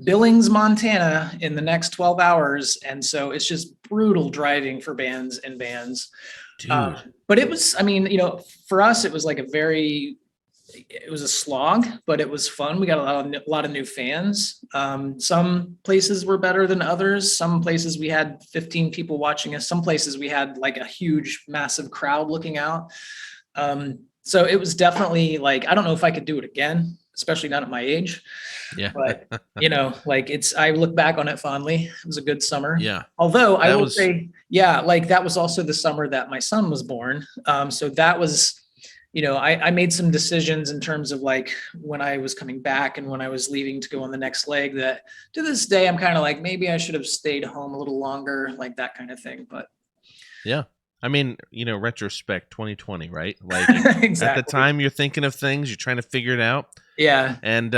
Billings, Montana in the next 12 hours. And so it's just brutal driving for bands and bands. But it was, I mean, for us, it was like it was a slog, but it was fun. We got a lot of new fans. Some places were better than others. Some places we had 15 people watching us. Some places we had like a huge, massive crowd looking out. So it was definitely like, I don't know if I could do it again, especially not at my age. Yeah. But like I look back on it fondly. It was a good summer. Yeah. Although I will say, like that was also the summer that my son was born. So that was, I made some decisions in terms of like when I was coming back and when I was leaving to go on the next leg that to this day, I'm kind of like, maybe I should have stayed home a little longer, like that kind of thing. But yeah, I mean, retrospect 2020, right? Like exactly. At the time you're thinking of things, you're trying to figure it out. Yeah. And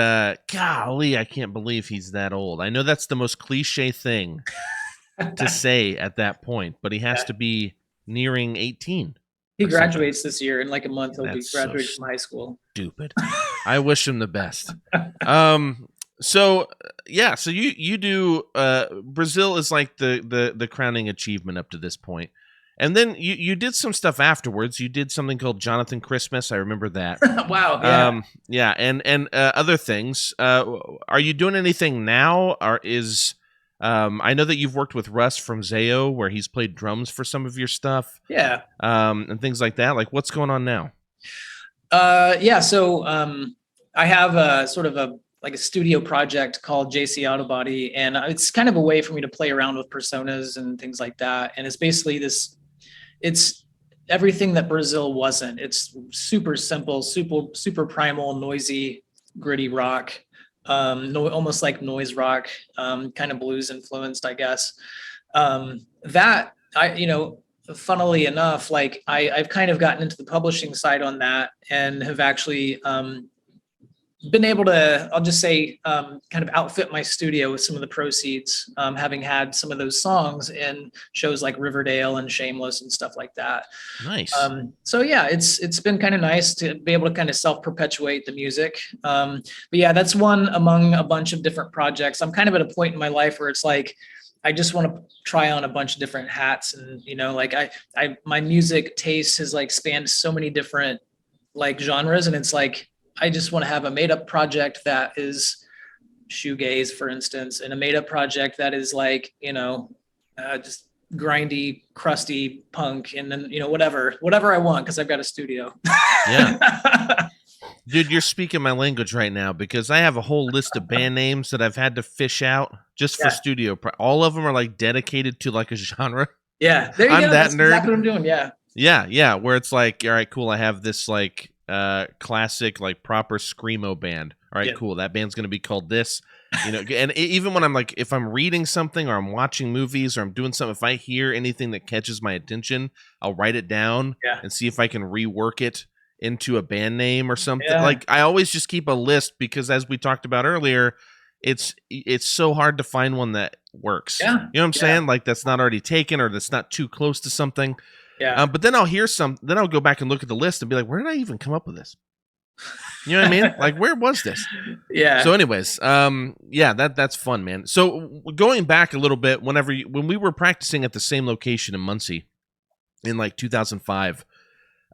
golly, I can't believe he's that old. I know that's the most cliche thing to say at that point, but he has to be nearing 18. He graduates this year in like a month. He'll be That's graduating so from high school. Stupid. I wish him the best. So you do Brazil is like the crowning achievement up to this point. And then you did some stuff afterwards. You did something called Jonathon Christmas. I remember that. Wow. Yeah. Yeah, and other things. Are you doing anything now? Or is I know that you've worked with Russ from Zayo, where he's played drums for some of your stuff. Yeah. And things like that. Like, what's going on now? Yeah. So I have a sort of a studio project called JC Autobody, and it's kind of a way for me to play around with personas and things like that. And it's basically it's everything that Brazil wasn't. It's super simple, super primal, noisy, gritty rock, almost like noise rock, kind of blues influenced, I guess. That funnily enough, like I've kind of gotten into the publishing side on that and have actually been able to, I'll just say, kind of outfit my studio with some of the proceeds, having had some of those songs in shows like Riverdale and Shameless and stuff like that. Nice. So yeah, it's been kind of nice to be able to kind of self-perpetuate the music. But yeah, that's one among a bunch of different projects. I'm kind of at a point in my life where it's like, I just want to try on a bunch of different hats, and like my music taste has like spanned so many different like genres, and it's like I just want to have a made up project that is shoegaze, for instance, and a made up project that is like, just grindy, crusty punk, and then, whatever I want, because I've got a studio. Yeah. Dude, you're speaking my language right now, because I have a whole list of band names that I've had to fish out just for studio. All of them are like dedicated to like a genre. Yeah. There you I'm go. that That's nerd. exactly what I'm doing. Yeah. Yeah. Where it's like, all right, cool. I have this like classic, like proper screamo band. All right, cool. That band's going to be called this, and even when I'm like, if I'm reading something or I'm watching movies or I'm doing something, if I hear anything that catches my attention, I'll write it down and see if I can rework it into a band name or something. Like, I always just keep a list, because as we talked about earlier, it's so hard to find one that works. You know what I'm saying? Like, that's not already taken, or that's not too close to something. But then I'll hear then I'll go back and look at the list and be like, where did I even come up with this? You know what I mean? Like, where was this? Yeah. So anyways, that's fun, man. So going back a little bit, when we were practicing at the same location in Muncie in like 2005,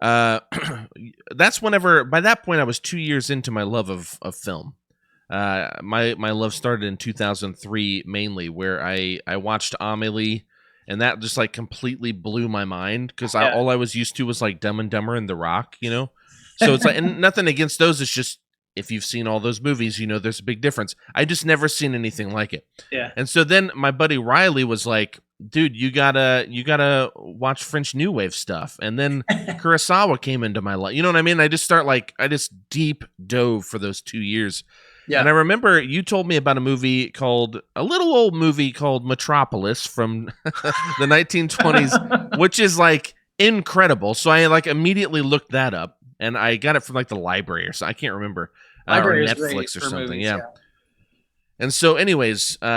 that's whenever, by that point I was 2 years into my love of film. My love started in 2003 mainly, where I watched Amelie, and that just like completely blew my mind, because all I was used to was like Dumb and Dumber and The Rock, So it's like, and nothing against those. It's just, if you've seen all those movies, there's a big difference. I just never seen anything like it. Yeah. And so then my buddy Riley was like, dude, you gotta watch French New Wave stuff. And then Kurosawa came into my life. You know what I mean? I just deep dove for those 2 years. Yeah. And I remember you told me about a little old movie called Metropolis from the 1920s, which is like incredible. So I like immediately looked that up, and I got it from like the library or so. I can't remember. Or Netflix or something. Movies, yeah. And so anyways, dude,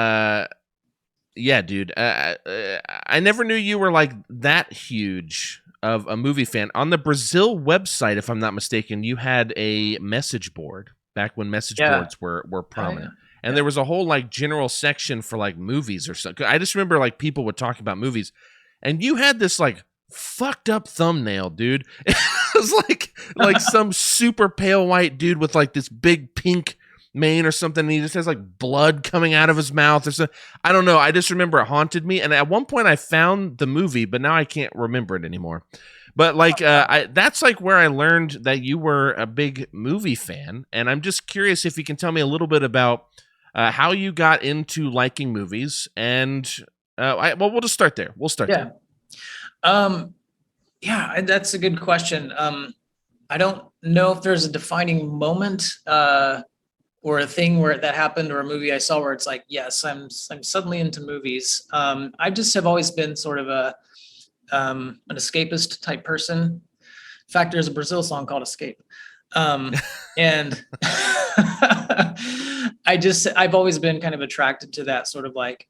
I never knew you were like that huge of a movie fan. On the Brazil website, if I'm not mistaken, you had a message board back when message boards were prominent. And there was a whole like general section for like movies or something. I just remember like people would talk about movies, and you had this like fucked up thumbnail, dude. It was like some super pale white dude with like this big pink mane or something, and he just has like blood coming out of his mouth or something. I don't know. I just remember it haunted me. And at one point I found the movie, but now I can't remember it anymore. But like, that's like where I learned that you were a big movie fan. And I'm just curious if you can tell me a little bit about how you got into liking movies. And we'll just start there. We'll start there. That's a good question. I don't know if there's a defining moment or a thing where that happened, or a movie I saw where it's like, yes, I'm suddenly into movies. I just have always been sort of an escapist type person. In fact, there's a Brazil song called Escape. And I've always been kind of attracted to that sort of like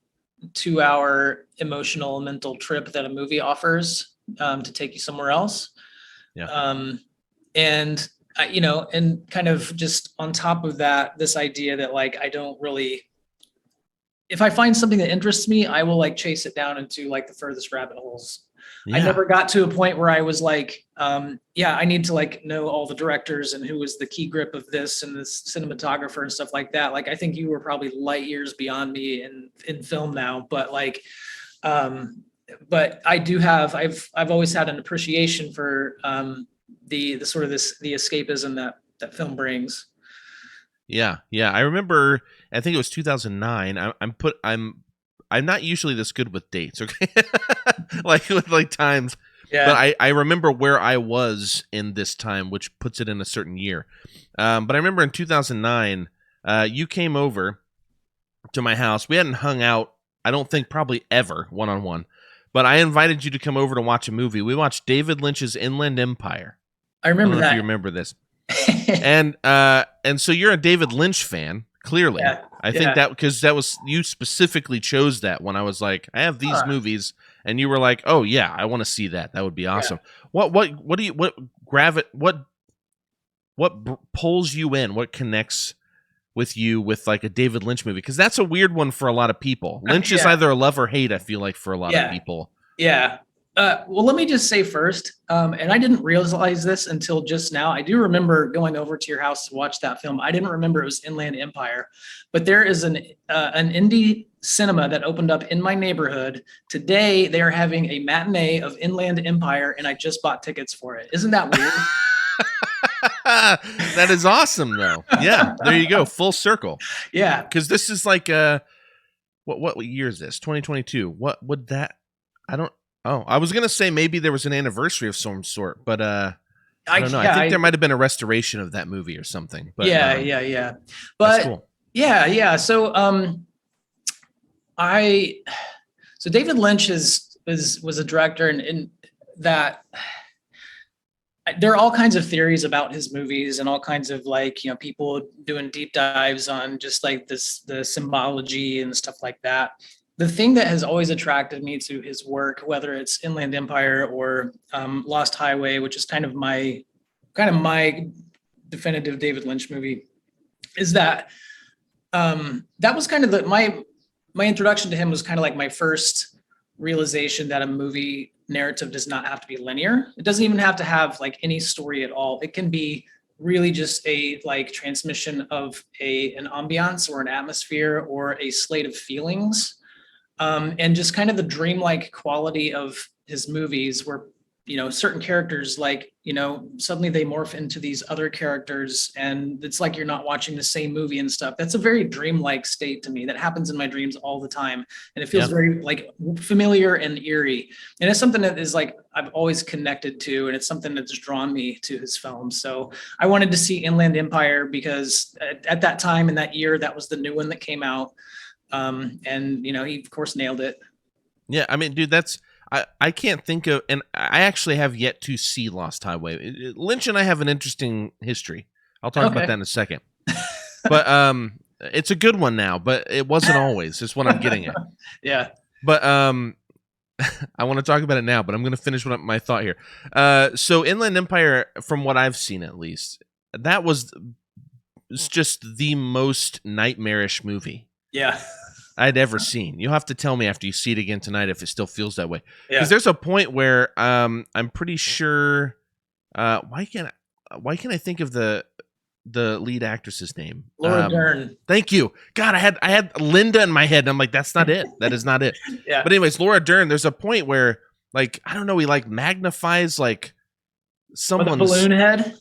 2-hour emotional mental trip that a movie offers to take you somewhere else. Yeah. And and kind of just on top of that, this idea that like I don't really, if I find something that interests me, I will like chase it down into like the furthest rabbit holes. Yeah. I never got to a point where I was like, I need to like know all the directors and who was the key grip of this and this cinematographer and stuff like that. Like, I think you were probably light years beyond me in film now, but like, but I do have, I've always had an appreciation for the sort of the escapism that film brings. Yeah. I remember, I think it was 2009. I'm not usually this good with dates, okay? like with like times. Yeah. But I remember where I was in this time, which puts it in a certain year. But I remember in 2009, you came over to my house. We hadn't hung out, I don't think, probably ever one-on-one. But I invited you to come over to watch a movie. We watched David Lynch's Inland Empire. I remember don't know that. if you remember this. and so you're a David Lynch fan, clearly. Yeah. I think that because that was, you specifically chose that when I was like, I have these movies, and you were like, oh yeah, I want to see that. That would be awesome. Yeah. What pulls you in? What connects with you with like a David Lynch movie? Because that's a weird one for a lot of people. Lynch is either a love or hate, I feel like, for a lot of people. Yeah. Well, let me just say first, and I didn't realize this until just now. I do remember going over to your house to watch that film. I didn't remember it was Inland Empire, but there is an indie cinema that opened up in my neighborhood. Today, they are having a matinee of Inland Empire, and I just bought tickets for it. Isn't that weird? That is awesome, though. Yeah, there you go. Full circle. Yeah. Because this is like, what year is this? 2022. What would that, I was going to say maybe there was an anniversary of some sort, but I don't know. I think there might have been a restoration of that movie or something. But, yeah. But cool. Yeah. So so David Lynch was a director, and that there are all kinds of theories about his movies and all kinds of like, people doing deep dives on just like the symbology and stuff like that. The thing that has always attracted me to his work, whether it's Inland Empire or Lost Highway, which is kind of my definitive David Lynch movie, is that that was kind of my introduction to him was kind of like my first realization that a movie narrative does not have to be linear. It doesn't even have to have like any story at all. It can be really just a like transmission of an ambiance or an atmosphere or a slate of feelings. And just kind of the dreamlike quality of his movies where, certain characters, like, suddenly they morph into these other characters and it's like you're not watching the same movie and stuff. That's a very dreamlike state to me that happens in my dreams all the time. And it feels very like familiar and eerie. And it's something that is like, I've always connected to, and it's something that's drawn me to his films. So I wanted to see Inland Empire because at that time in that year, that was the new one that came out. And he of course nailed it. Yeah, I mean, dude, I can't think of, and I actually have yet to see Lost Highway. Lynch and I have an interesting histoy. I'll talk about that in a second. But it's a good one now, but it wasn't always. Is what I'm getting at. Yeah. But I want to talk about it now, but I'm going to finish my thought here. So Inland Empire, from what I've seen at least, that was just the most nightmarish movie. Yeah. I'd ever seen. You'll have to tell me after you see it again tonight if it still feels that way. Because there's a point where I'm pretty sure. Why can't I think of the lead actress's name? Laura Dern. Thank you. God, I had Linda in my head, and I'm like, that's not it. That is not it. Yeah. But anyways, Laura Dern. There's a point where, like, I don't know, he like magnifies like someone's balloon head.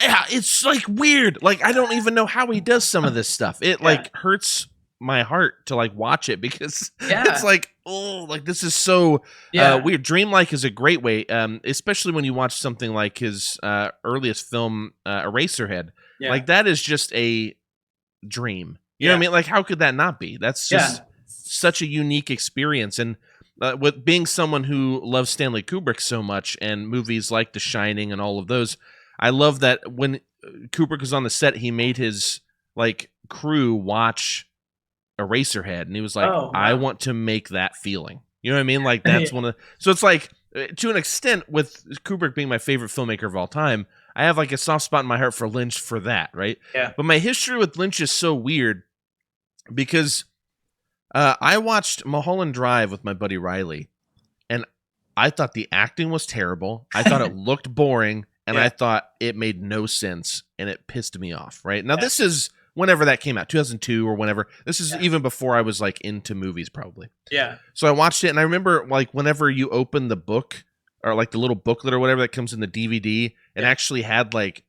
Yeah, it's like weird. Like, I don't even know how he does some of this stuff. It like hurts my heart to like watch it because it's like, oh, like this is so weird. Dreamlike is a great way, especially when you watch something like his earliest film, Eraserhead. Yeah. Like that is just a dream. You know what I mean? Like, how could that not be? That's just such a unique experience. And with being someone who loves Stanley Kubrick so much and movies like The Shining and all of those, I love that when Kubrick was on the set, he made his like crew watch Eraserhead, and he was like, Oh, I wow. want to make that feeling. You know what I mean? Like that's one of so it's like to an extent with Kubrick being my favorite filmmaker of all time, I have like a soft spot in my heart for Lynch for that, right? Yeah. But my history with Lynch is so weird because I watched Mulholland Drive with my buddy Riley, and I thought the acting was terrible. I thought it looked boring, and I thought it made no sense, and it pissed me off, right? Now, this is whenever that came out, 2002 or whenever. This is even before I was, like, into movies, probably. Yeah. So I watched it, and I remember, like, whenever you open the book, or, like, the little booklet or whatever that comes in the DVD, it actually had, like,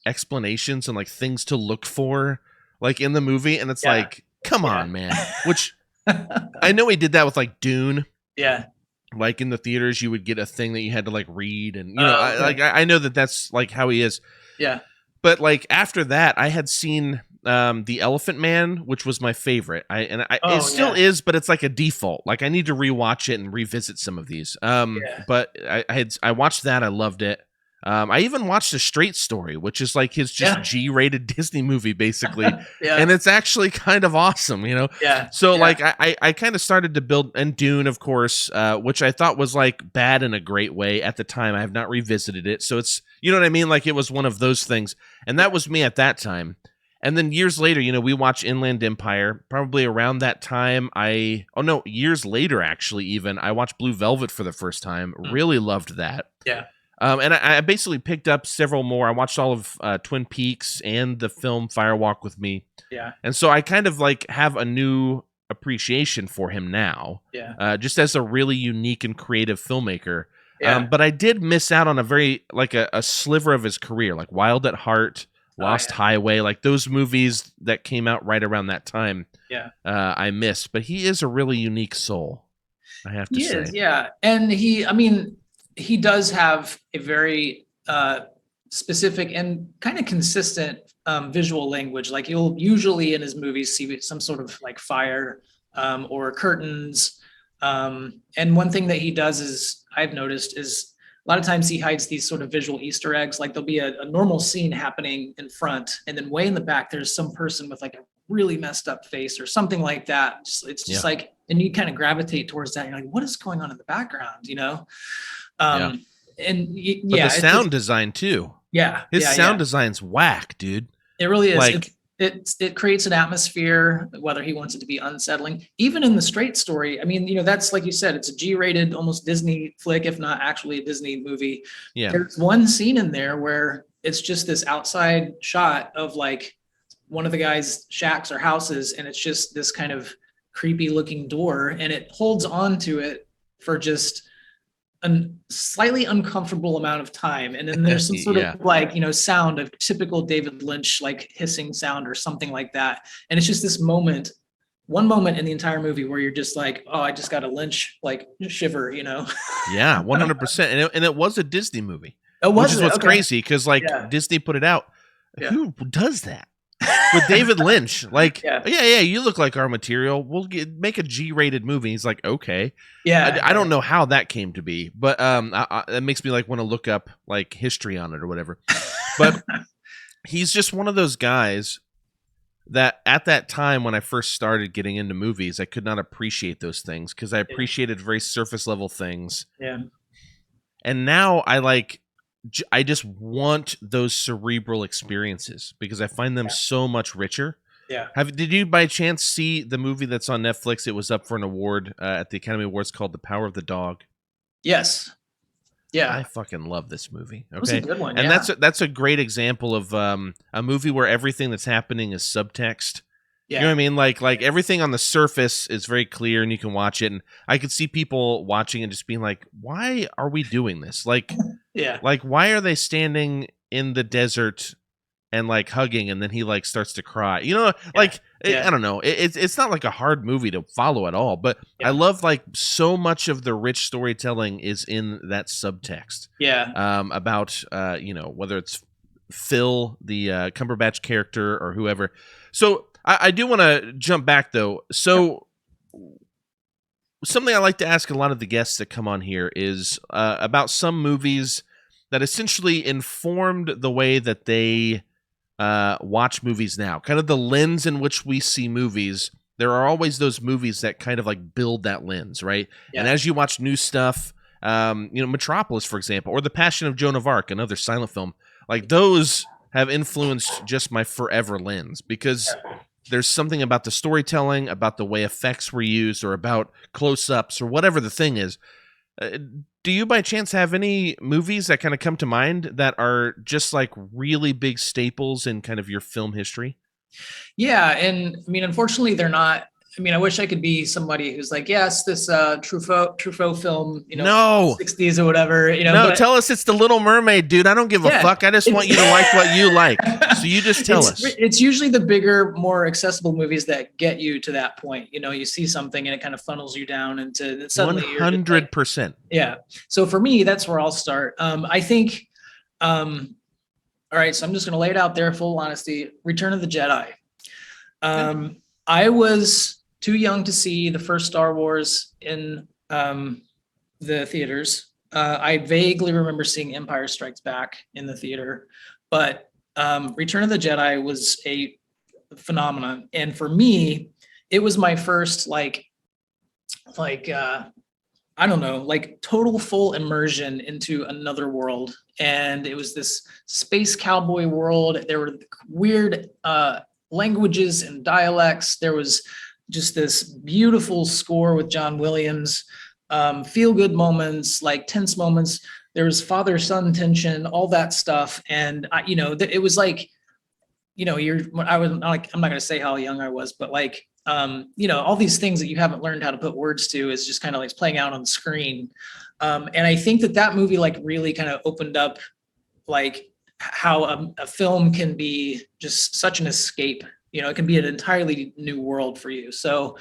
explanations and, like, things to look for, like, in the movie, and it's like, come on, man. Which, I know he did that with, like, Dune. Yeah. Like in the theaters, you would get a thing that you had to like read, and you know, I know that that's like how he is. Yeah. But like after that, I had seen The Elephant Man, which was my favorite. It still is, but it's like a default. Like I need to rewatch it and revisit some of these. But I watched that. I loved it. I even watched A Straight Story, which is like his just G-rated Disney movie, basically. And it's actually kind of awesome, you know? So like I kind of started to build, and Dune, of course, which I thought was like bad in a great way at the time. I have not revisited it. So it's, you know what I mean? Like it was one of those things. And that was me at that time. And then years later, you know, we watched Inland Empire. Probably around that time, years later, actually, even, I watched Blue Velvet for the first time. Really loved that. Yeah. And I basically picked up several more. I watched all of Twin Peaks and the film Fire Walk with Me. Yeah. And so I kind of like have a new appreciation for him now. Yeah. Just as a really unique and creative filmmaker. Yeah. But I did miss out on a very, like a sliver of his career, like Wild at Heart, Lost Highway, like those movies that came out right around that time. Yeah. I missed, but he is a really unique soul, I have to say. Yeah. And he does have a very specific and kind of consistent visual language. Like you'll usually in his movies see some sort of like fire or curtains. And one thing that he does is I've noticed is a lot of times he hides these sort of visual Easter eggs. Like there'll be a normal scene happening in front, and then way in the back, there's some person with like a really messed up face or something like that. It's just like, and you kind of gravitate towards that. You're like, what is going on in the background? You know? But the sound design too. Yeah. His sound design's whack, dude. It really is. Like, it creates an atmosphere, whether he wants it to be unsettling. Even in The Straight Story, I mean, you know, that's like you said, it's a G-rated, almost Disney flick, if not actually a Disney movie. Yeah. There's one scene in there where it's just this outside shot of like one of the guy's shacks or houses, and it's just this kind of creepy looking door, and it holds on to it for just a slightly uncomfortable amount of time, and then there's some sort of like, you know, sound of typical David Lynch like hissing sound or something like that, and it's just this one moment in the entire movie where you're just like, oh, I just got a Lynch like shiver, you know? Yeah, 100%. And it was a Disney movie. Oh, which is what's crazy, because like Disney put it out. Who does that? With David Lynch, like, you look like our material. We'll make a G-rated movie. He's like, okay, I don't know how that came to be, but that makes me like want to look up like history on it or whatever. But he's just one of those guys that at that time when I first started getting into movies, I could not appreciate those things because I appreciated very surface level things. Yeah, and now I just want those cerebral experiences because I find them so much richer. Yeah. Did you by chance see the movie that's on Netflix? It was up for an award at the Academy Awards called The Power of the Dog. Yes. Yeah. I fucking love this movie. Okay. It was a good one. And that's a great example of a movie where everything that's happening is subtext. Yeah. You know what I mean? Like everything on the surface is very clear and you can watch it. And I could see people watching and just being like, why are we doing this? Like, like, why are they standing in the desert and like hugging and then he like starts to cry? You know, like, I don't know. It's not like a hard movie to follow at all, but I love like so much of the rich storytelling is in that subtext. Yeah. About, you know, whether it's Phil, the Cumberbatch character or whoever. So, I do want to jump back, though. So something I like to ask a lot of the guests that come on here is about some movies that essentially informed the way that they watch movies now, kind of the lens in which we see movies there are always those movies that kind of like build that lens, right? Yeah. And as you watch new stuff, Metropolis, for example, or The Passion of Joan of Arc, another silent film, like those have influenced just my forever lens, because there's something about the storytelling, about the way effects were used, or about close-ups, or whatever the thing is. Do you by chance have any movies that kind of come to mind that are just like really big staples in kind of your film history? Yeah, and I mean, unfortunately, they're not. I mean, I wish I could be somebody who's like, yes, this Truffaut film, No. 60s or whatever, No, but tell us it's The Little Mermaid, dude. I don't give a fuck. I just want you to like what you like. So you just tell us. It's usually the bigger, more accessible movies that get you to that point. You see something and it kind of funnels you down into suddenly 100%. Like, yeah. So for me, that's where I'll start. I think, all right, so I'm just going to lay it out there, full honesty. Return of the Jedi. I was too young to see the first Star Wars in the theaters. I vaguely remember seeing Empire Strikes Back in the theater, but Return of the Jedi was a phenomenon. And for me, it was my first I don't know, like total full immersion into another world. And it was this space cowboy world. There were weird languages and dialects. There was just this beautiful score with John Williams, feel good moments, like tense moments. There was father-son tension, all that stuff. And it was like, I was like, I'm not going to say how young I was, but like, all these things that you haven't learned how to put words to is just kind of like playing out on the screen. And I think that movie like really kind of opened up like how a film can be just such an escape. It can be an entirely new world for you. So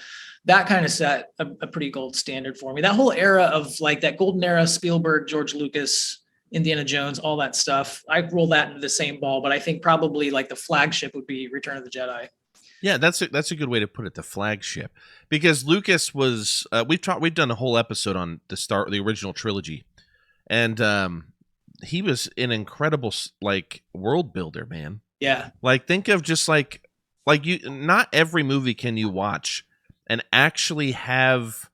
that kind of set a pretty gold standard for me. That whole era of like that golden era, Spielberg, George Lucas, Indiana Jones, all that stuff. I roll that into the same ball, but I think probably like the flagship would be Return of the Jedi. Yeah, that's a good way to put it, the flagship. Because Lucas was we've done a whole episode on the original trilogy. And he was an incredible like world builder, man. Yeah. Like think of just like not every movie can you watch and actually have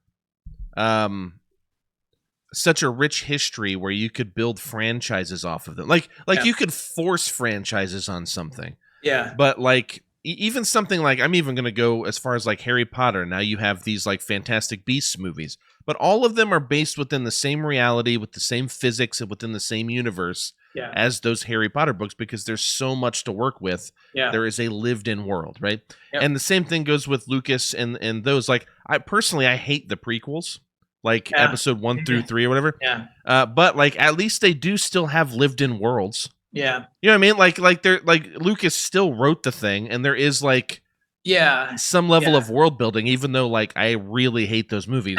such a rich history where you could build franchises off of them. Like you could force franchises on something. Yeah. But like even something like, I'm even going to go as far as like Harry Potter. Now you have these like Fantastic Beasts movies, but all of them are based within the same reality, with the same physics, and within the same universe as those Harry Potter books, because there's so much to work with. Yeah. There is a lived in world, right? Yep. And the same thing goes with Lucas and those. Like I hate the prequels, like episode 1 through 3 or whatever. Yeah. But like at least they do still have lived in worlds. Yeah. You know what I mean? Like they're like Lucas still wrote the thing, and there is like some level of world building, even though like I really hate those movies.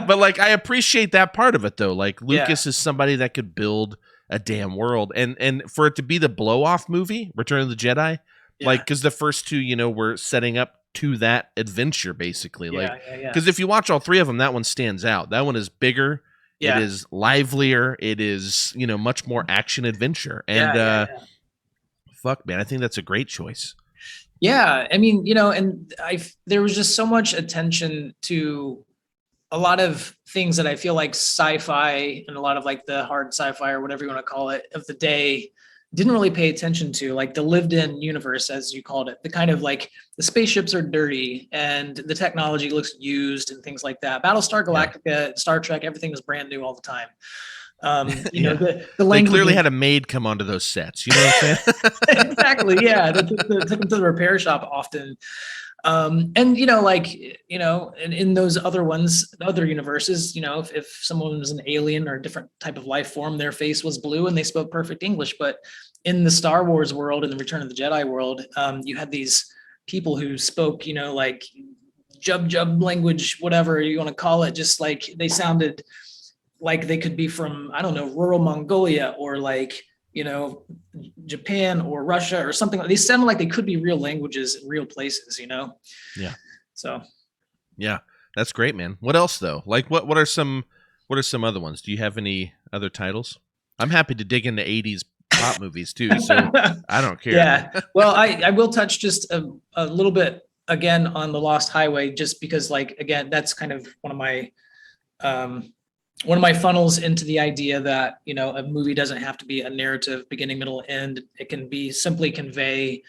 But like I appreciate that part of it though. Like Lucas is somebody that could build a damn world, and for it to be the blow off movie, Return of the Jedi, like because the first two, were setting up to that adventure basically. Because if you watch all three of them, that one stands out. That one is bigger. It is livelier. It is, much more action adventure. And fuck, man, I think that's a great choice. Yeah, I mean, and there was just so much attention to a lot of things that I feel like sci-fi and a lot of like the hard sci-fi or whatever you want to call it of the day didn't really pay attention to, like the lived-in universe, as you called it. The kind of like the spaceships are dirty and the technology looks used and things like that. Battlestar Galactica, Star Trek, everything was brand new all the time. The language. They clearly had a maid come onto those sets. You know what I'm saying? Exactly. Yeah, they took them to the repair shop often. And in those other ones, other universes, if someone was an alien or a different type of life form, their face was blue and they spoke perfect English. But in the Star Wars world, in the Return of the Jedi world, you had these people who spoke, like jub language, whatever you want to call it, just like they sounded like they could be from, I don't know, rural Mongolia or like, Japan or Russia or something. They sounded like they could be real languages in real places, Yeah. So. Yeah, that's great, man. What else though? Like what are some other ones? Do you have any other titles? I'm happy to dig into 80s pop movies too, so I don't care. Yeah. Well, I will touch just a little bit again on the Lost Highway, just because like, again, that's kind of one of my funnels into the idea that, you know, a movie doesn't have to be a narrative beginning, middle, end. It can be simply convey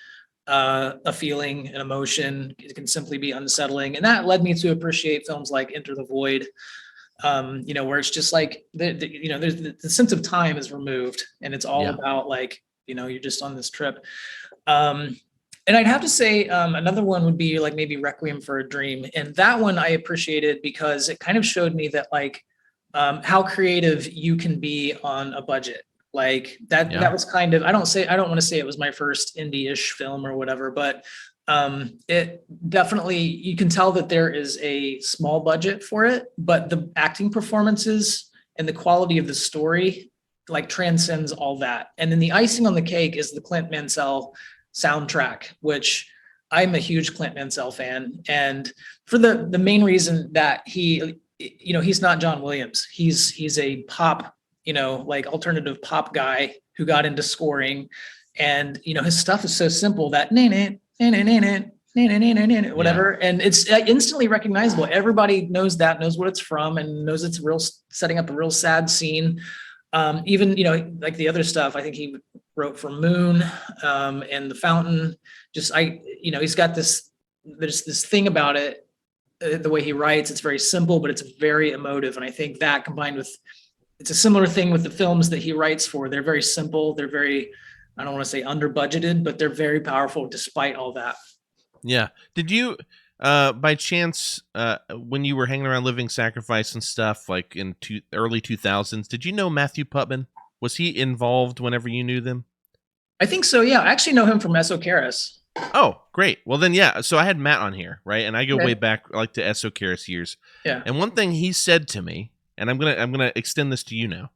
a feeling, an emotion. It can simply be unsettling. And that led me to appreciate films like Enter the Void, you know, where it's just like, you know, there's the sense of time is removed and it's all about like, you know, you're just on this trip. And I'd have to say another one would be like maybe Requiem for a Dream. And that one I appreciated because it kind of showed me that like how creative you can be on a budget. Like that was kind of, I don't want to say it was my first indie-ish film or whatever, but it definitely, you can tell that there is a small budget for it, but the acting performances and the quality of the story like transcends all that. And then the icing on the cake is the Clint Mansell soundtrack, which I'm a huge Clint Mansell fan. And for the main reason that he, you know, he's not John Williams. He's a pop, you know, like alternative pop guy who got into scoring. And, you know, his stuff is so simple that whatever. And it's instantly recognizable. Everybody knows what it's from and knows it's setting up a real sad scene. Even, you know, like the other stuff, I think he wrote for Moon and The Fountain. You know, he's got there's this thing about it, the way he writes, it's very simple, but it's very emotive. And I think that combined with, it's a similar thing with the films that he writes for. They're very simple. They're very, I don't want to say under budgeted, but they're very powerful despite all that. Yeah. Did you, by chance, when you were hanging around Living Sacrifice and stuff like in early 2000s, did you know Matthew Putman? Was he involved whenever you knew them? I think so. Yeah. I actually know him from Esocaris. Oh, great. Well, then, yeah. So I had Matt on here, right? And I go way back, like to Esocaris years. Yeah. And one thing he said to me, and I'm gonna extend this to you now,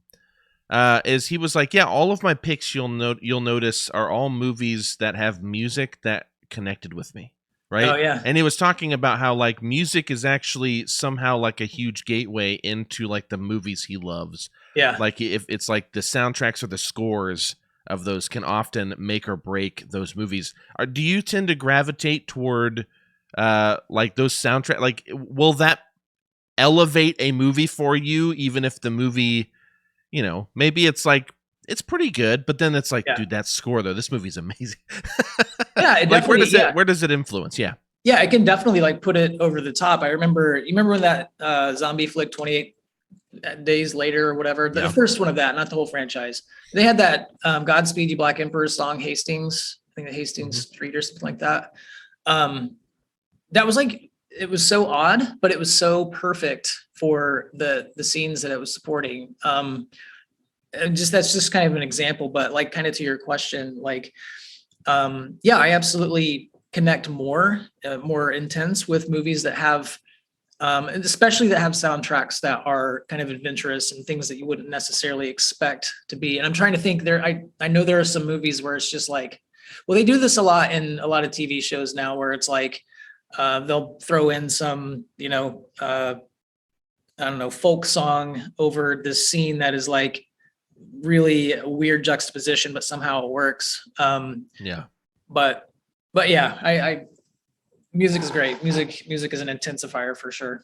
is he was like, "Yeah, all of my picks you'll notice are all movies that have music that connected with me." Right? Oh, yeah. And he was talking about how like music is actually somehow like a huge gateway into like the movies he loves. Yeah. Like if it's like the soundtracks or the scores of those can often make or break those movies. Do you tend to gravitate toward like those soundtrack? Like, will that elevate a movie for you, even if the movie, you know, maybe it's like it's pretty good, but then it's like, dude, that score though, this movie's amazing. Yeah, it like where does it influence? Yeah. Yeah, I can definitely like put it over the top. You remember when that zombie flick 28 Days Later or whatever, the first one of that, not the whole franchise. They had that Godspeed You Black Emperor song, Hastings, I think the Hastings Street or something like that. That was like, it was so odd, but it was so perfect for the scenes that it was supporting. And that's just kind of an example, but like kind of to your question, like, I absolutely connect more intense with movies that have, and especially that have soundtracks that are kind of adventurous and things that you wouldn't necessarily expect to be. And I'm trying to think I know there are some movies where it's just like, well, they do this a lot in a lot of TV shows now where it's like, they'll throw in some, you know, I don't know, folk song over this scene that is like really a weird juxtaposition, but somehow it works. But yeah, music is great. Music is an intensifier for sure.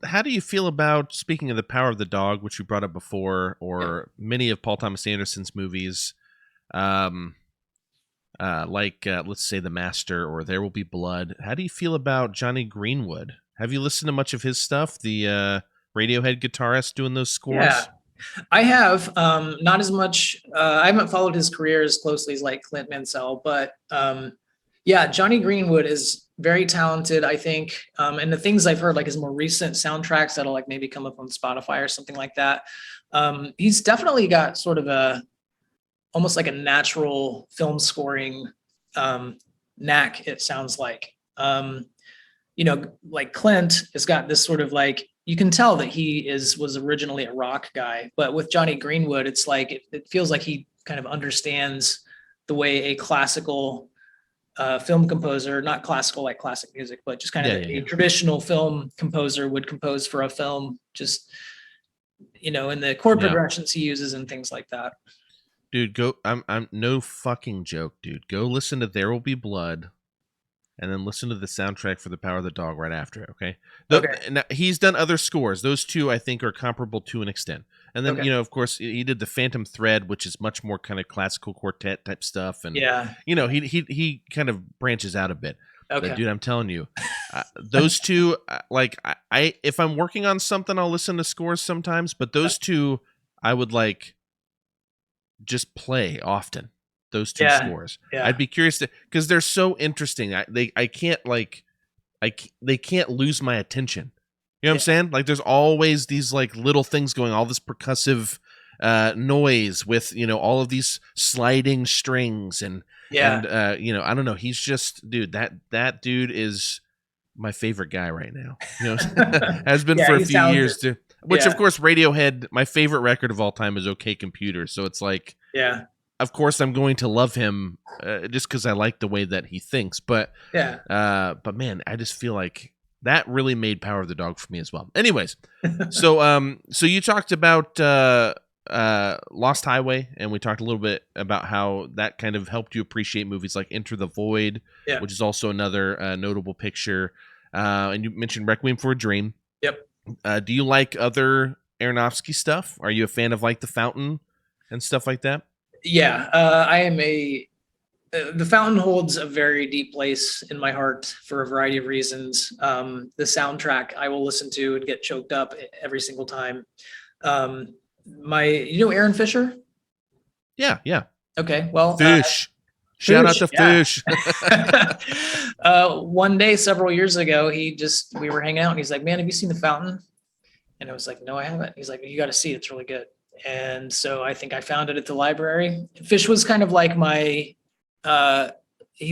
How do you feel about, speaking of The Power of the Dog, which we brought up before, or many of Paul Thomas Anderson's movies, let's say The Master or There Will Be Blood? How do you feel about Johnny Greenwood? Have you listened to much of his stuff? The Radiohead guitarist doing those scores? Yeah, I have. Not as much. I haven't followed his career as closely as like Clint Mansell, but yeah, Johnny Greenwood is very talented, I think. And the things I've heard, like his more recent soundtracks that'll like maybe come up on Spotify or something like that. He's definitely got sort of almost like a natural film scoring knack, it sounds like. You know, like Clint has got this sort of like, you can tell that he was originally a rock guy, but with Johnny Greenwood, it's like, it feels like he kind of understands the way a classical film composer, not classical like classic music, but just kind of a traditional film composer would compose for a film, just, you know, in the chord progressions he uses and things like that. Dude, I'm no fucking joke, dude. Go listen to There Will Be Blood and then listen to the soundtrack for The Power of the Dog right after it. Okay. Okay. Now, he's done other scores. Those two I think are comparable to an extent. And then, Okay. of course, he did the Phantom Thread, which is much more kind of classical quartet type stuff. And, Yeah. he kind of branches out a bit. Okay. But, dude, I'm telling you, those two, like, I if I'm working on something, I'll listen to scores sometimes. But those two, I would like just play often. Those two scores. Yeah. I'd be curious because they're so interesting. They can't lose my attention. You know what I'm saying? Like there's always these like little things going, all this percussive noise with, all of these sliding strings and I don't know. He's just, dude, that dude is my favorite guy right now. Has been for a few years too. Which of course Radiohead, my favorite record of all time is OK Computer. So it's like, of course I'm going to love him just because I like the way that he thinks. But man, I just feel like that really made Power of the Dog for me as well. Anyways, so you talked about Lost Highway, and we talked a little bit about how that kind of helped you appreciate movies like Enter the Void, which is also another notable picture. And you mentioned Requiem for a Dream. Yep. Do you like other Aronofsky stuff? Are you a fan of like The Fountain and stuff like that? Yeah, I am The Fountain holds a very deep place in my heart for a variety of reasons. The soundtrack I will listen to and get choked up every single time. Aaron Fisher? Yeah. Okay, well. Fish. Shout out to Fish. One day, several years ago, we were hanging out and he's like, man, have you seen The Fountain? And I was like, no, I haven't. He's like, you got to see it. It's really good. And so I think I found it at the library. Fish was kind of like he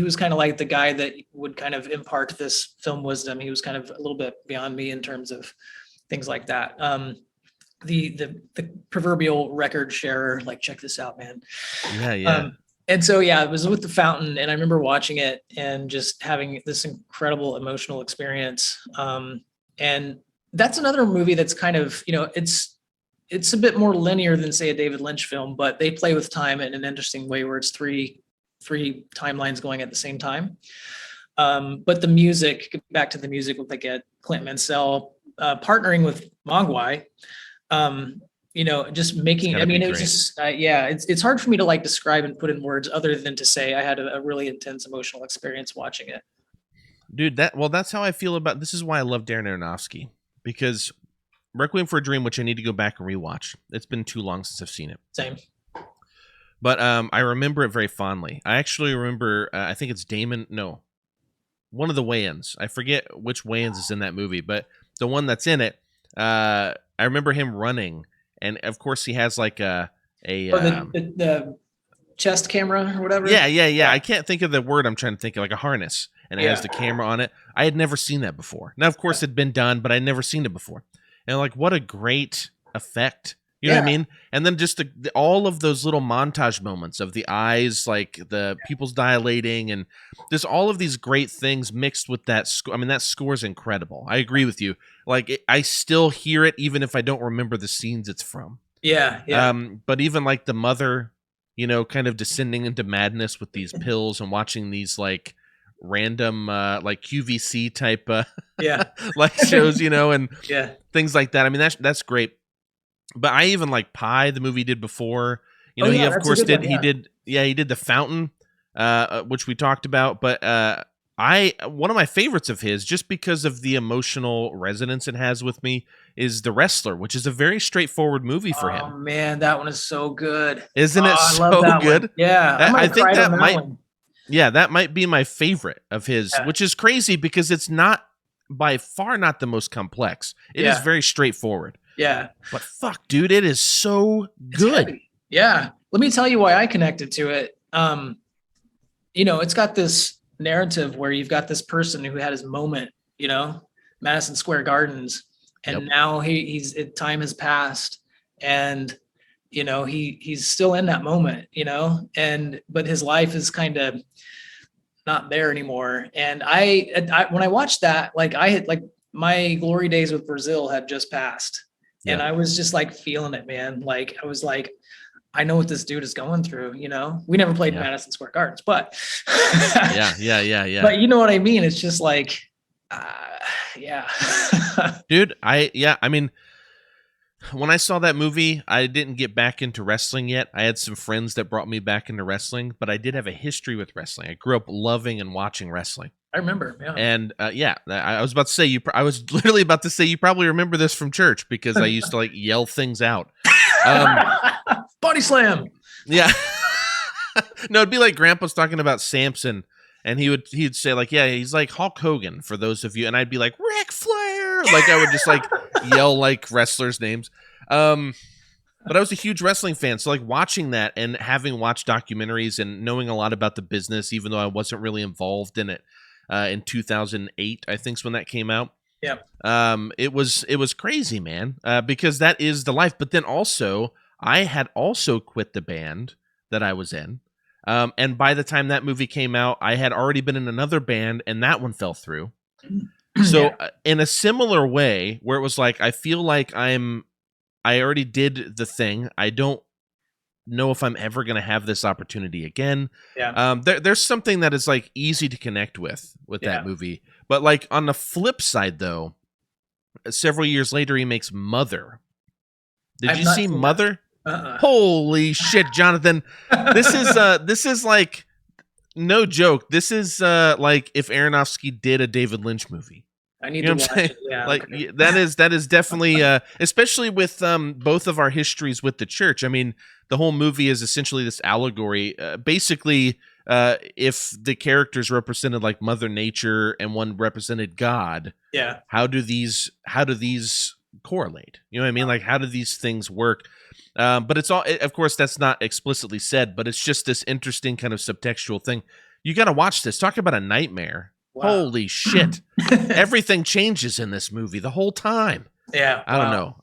was kind of like the guy that would kind of impart this film wisdom. He was kind of a little bit beyond me in terms of things like that. The proverbial record sharer, like, check this out, man. Yeah. And so, it was with The Fountain, and I remember watching it and just having this incredible emotional experience. And that's another movie that's kind of, it's a bit more linear than, say, a David Lynch film, but they play with time in an interesting way where it's three timelines going at the same time. But the music, back to the music with like Clint Mansell partnering with Mogwai, just making, it was just, it's hard for me to like describe and put in words other than to say I had a really intense emotional experience watching it. Dude, that's how I feel about, this is why I love Darren Aronofsky, because Requiem for a Dream, which I need to go back and rewatch. It's been too long since I've seen it. Same. But I remember it very fondly. I actually remember, I think it's one of the Wayans. I forget which Wayans is in that movie, but the one that's in it, I remember him running. And of course he has like the chest camera or whatever. Yeah. I can't think of the word I'm trying to think of, like a harness. And it has the camera on it. I had never seen that before. Now, of course, it'd been done, but I'd never seen it before. And like, what a great effect. You know what I mean? And then just all of those little montage moments of the eyes, like the pupils dilating, and there's all of these great things mixed with that score. I mean, that score is incredible. I agree with you. Like, I still hear it even if I don't remember the scenes it's from. Yeah. But even like the mother, kind of descending into madness with these pills and watching these like random like QVC type like shows, and things like that. I mean, that's great. But I even like Pi, the movie he did before. He of course did. He did The Fountain, which we talked about. But one of my favorites of his, just because of the emotional resonance it has with me, is The Wrestler, which is a very straightforward movie for him. Oh man, that one is so good. Isn't it so good? One. Yeah, I think that might. Yeah, that might be my favorite of his, which is crazy because it's not by far not the most complex. It is very straightforward. Yeah. But fuck, dude, it is so good. Yeah. Let me tell you why I connected to it. It's got this narrative where you've got this person who had his moment, Madison Square Gardens, and now time has passed, and he's still in that moment, but his life is kind of not there anymore. And I when I watched that, like I had like my glory days with Brazil had just passed. And I was just like feeling it, man. Like I was like, I know what this dude is going through, you know. We never played Madison Square Gardens, but yeah. But you know what I mean? It's just like, yeah. Dude, I mean, when I saw that movie, I didn't get back into wrestling yet. I had some friends that brought me back into wrestling, but I did have a history with wrestling. I grew up loving and watching wrestling. I remember, yeah. And I was about to say I was literally about to say you probably remember this from church because I used to like yell things out. Body slam. Yeah. No, it'd be like Grandpa's talking about Samson, and he'd say like, yeah, he's like Hulk Hogan for those of you, and I'd be like Ric Flair. Like I would just like yell like wrestlers' names. But I was a huge wrestling fan, so like watching that and having watched documentaries and knowing a lot about the business, even though I wasn't really involved in it. In 2008, I think is when that came out. Yeah. It was crazy, man, because that is the life. But then also, I had also quit the band that I was in. And by the time that movie came out, I had already been in another band, and that one fell through. So in a similar way, where it was like, I feel like I already did the thing. I don't know if I'm ever going to have this opportunity again. Yeah. There's something that is like easy to connect with that movie. But like on the flip side though, several years later he makes Mother. Did you see Mother? Holy shit, Jonathan. This is like no joke. This is like if Aronofsky did a David Lynch movie. I need to watch it. Yeah, like that is definitely especially with both of our histories with the church. I mean, the whole movie is essentially this allegory. Basically, if the characters represented like Mother Nature and one represented God, how do these correlate? You know what I mean? Like how do these things work? But it's all, of course, that's not explicitly said, but it's just this interesting kind of subtextual thing. You got to watch this. Talk about a nightmare. Wow. Holy shit. Everything changes in this movie the whole time. Yeah. I don't know.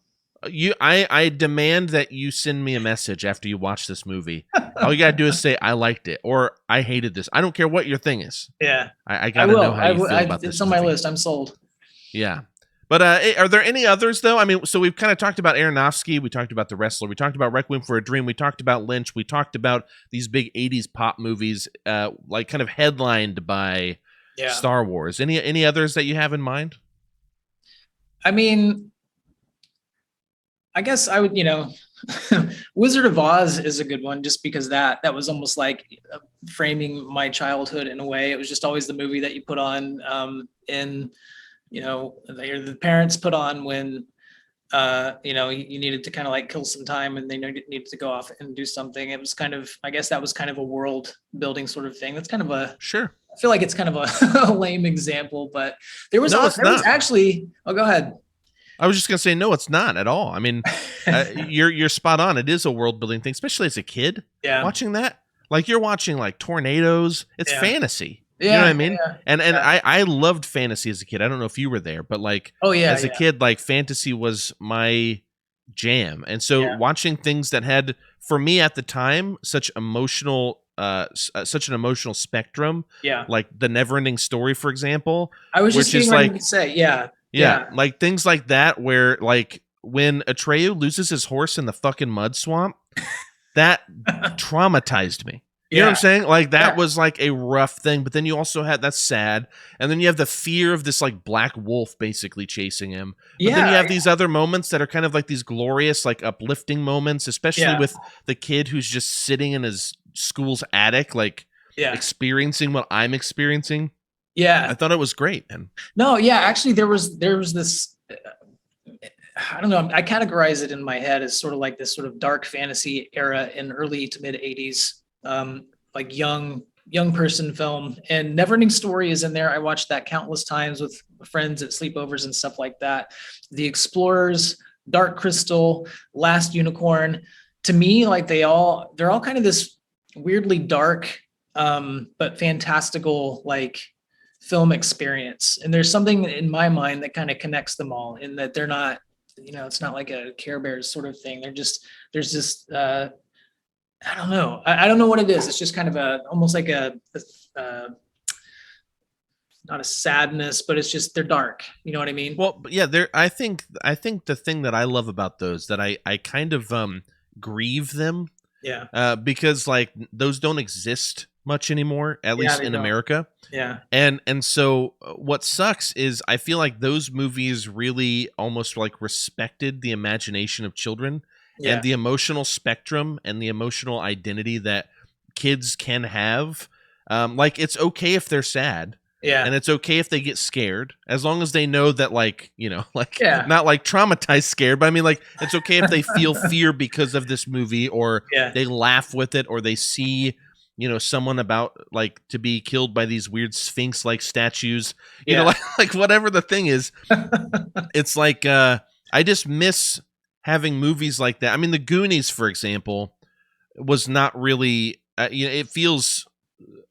I demand that you send me a message after you watch this movie. All you got to do is say, I liked it, or I hated this. I don't care what your thing is. Yeah. I got to know how you feel about this. It's on my list. I'm sold. Yeah. But are there any others, though? I mean, so we've kind of talked about Aronofsky. We talked about The Wrestler. We talked about Requiem for a Dream. We talked about Lynch. We talked about these big 80s pop movies, like kind of headlined by Star Wars. Any others that you have in mind? I mean, I guess I would, Wizard of Oz is a good one just because that was almost like framing my childhood in a way. It was just always the movie that you put on the parents put on when you needed to kind of like kill some time and they needed to go off and do something. It was kind of, I guess that was kind of a world building sort of thing. That's kind of sure. I feel like it's kind of a lame example, but there was actually, oh, go ahead. I was just going to say, no, it's not at all. I mean, you're spot on. It is a world building thing, especially as a kid watching that. Like you're watching like tornadoes. It's fantasy. You know what I mean? And I loved fantasy as a kid. I don't know if you were there, but like as a kid, like fantasy was my jam. And so watching things that had, for me at the time, such an emotional spectrum. Yeah. Like the Neverending Story, for example. I was just getting ready to say, yeah. Like things like that where like when Atreyu loses his horse in the fucking mud swamp, that traumatized me. You know what I'm saying? Like that was like a rough thing, but then you also had that's sad. And then you have the fear of this like black wolf basically chasing him. But then you have these other moments that are kind of like these glorious, like uplifting moments, especially with the kid who's just sitting in his school's attic, like experiencing what I'm experiencing. Yeah. I thought it was great, man. No, actually there was this I don't know, I categorize it in my head as sort of like this sort of dark fantasy era in early to mid 80s. Like young person film, and Neverending Story is in there. I watched that countless times with friends at sleepovers and stuff like that. The Explorers, Dark Crystal, Last Unicorn, to me, like they're all kind of this weirdly dark but fantastical like film experience. And there's something in my mind that kind of connects them all in that they're not, it's not like a Care Bears sort of thing. There's just I don't know. I don't know what it is. It's just kind of almost like a not a sadness, but it's just they're dark. You know what I mean? Well, yeah. I think the thing that I love about those that I kind of grieve them Yeah. Because like those don't exist much anymore, at least in America. Yeah. And so what sucks is I feel like those movies really almost like respected the imagination of children and the emotional spectrum and the emotional identity that kids can have. Like it's okay if they're sad. Yeah. And it's okay if they get scared, as long as they know that, like, you know, like not like traumatized scared, but I mean, like, it's okay if they feel fear because of this movie, or they laugh with it, or they see, you know, someone about like to be killed by these weird Sphinx like statues, you know, like whatever the thing is. It's like, I just miss having movies like that. I mean, The Goonies, for example, was not really, you know, it feels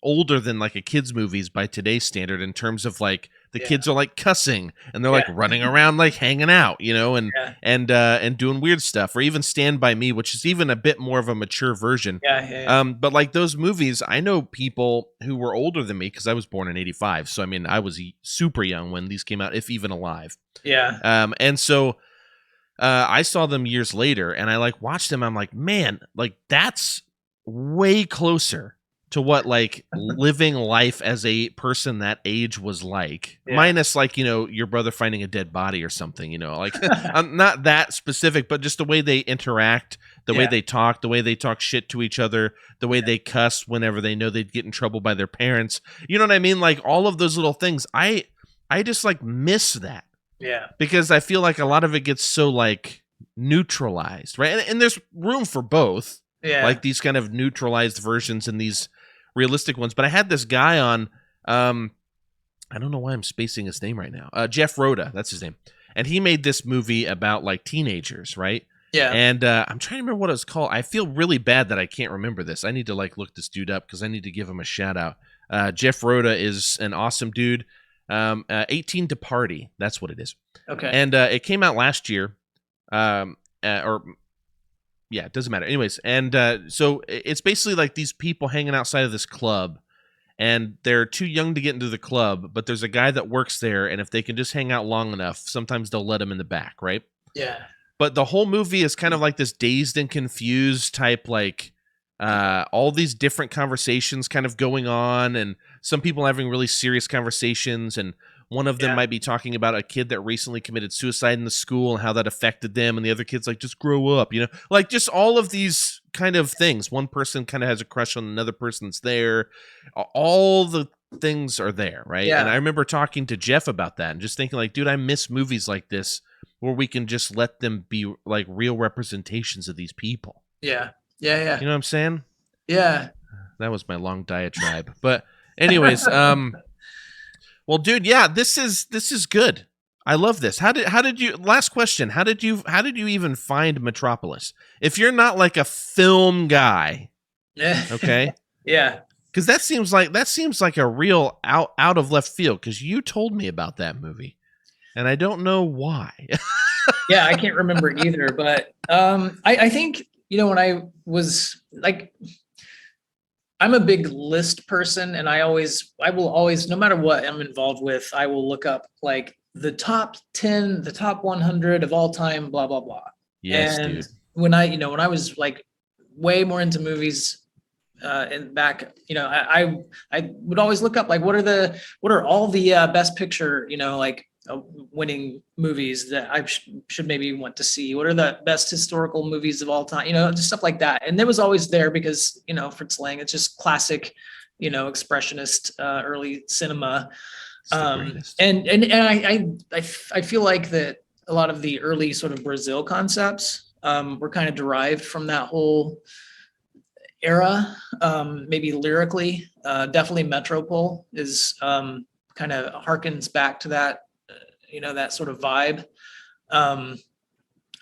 older than like a kid's movies by today's standard, in terms of like the kids are like cussing and they're like running around like hanging out, you know, and doing weird stuff. Or even Stand By Me, which is even a bit more of a mature version. But like those movies, I know people who were older than me, because I was born in 85, so I mean I was super young when these came out, if even alive. And so I saw them years later, and I like watched them. I'm like, man, like that's way closer to what like living life as a person that age was like, minus like, you know, your brother finding a dead body or something, you know, like not that specific, but just the way they interact, the way they talk, the way they talk shit to each other, the way they cuss whenever they know they'd get in trouble by their parents. You know what I mean? Like all of those little things. I just like miss that. Because I feel like a lot of it gets so like neutralized, right? And there's room for both. Like these kind of neutralized versions and these realistic ones. But I had this guy on, I don't know why I'm spacing his name right now. Jeff Rhoda, that's his name. And he made this movie about like teenagers, right? And I'm trying to remember what it was called. I feel really bad that I can't remember this. I need to like look this dude up, because I need to give him a shout out. Jeff Rhoda is an awesome dude. 18 to Party, that's what it is. Okay. And it came out last year. Yeah, it doesn't matter. Anyways, and so it's basically like these people hanging outside of this club, and they're too young to get into the club, but there's a guy that works there, and if they can just hang out long enough, sometimes they'll let him in the back, right? But the whole movie is kind of like this dazed and confused type, like all these different conversations kind of going on, and some people having really serious conversations, and one of them might be talking about a kid that recently committed suicide in the school and how that affected them. And the other kid's like, just grow up, you know, like just all of these kind of things. One person kind of has a crush on another person that's there. All the things are there, right? And I remember talking to Jeff about that and just thinking like, dude, I miss movies like this where we can just let them be like real representations of these people. You know what I'm saying? That was my long diatribe. But anyways, well, dude, this is good. I love this. How did you, last question, how did you even find Metropolis? If you're not like a film guy, okay? Because that seems like a real out of left field, because you told me about that movie, and I don't know why. I can't remember either, but I think, you know, when I was like, I'm a big list person, and I will always, no matter what I'm involved with, I will look up like the top 10, the top 100 of all time, blah, blah, blah. And dude. When I was like way more into movies, and back, you know, I would always look up like, what are all the best picture, you know, like winning movies that I should maybe want to see? What are the best historical movies of all time? You know, just stuff like that. And it was always there because, you know, Fritz Lang, it's just classic, you know, expressionist early cinema. And I feel like that a lot of the early sort of Brazil concepts were kind of derived from that whole era, maybe lyrically. Definitely Metropole is kind of harkens back to that, you know, that sort of vibe. And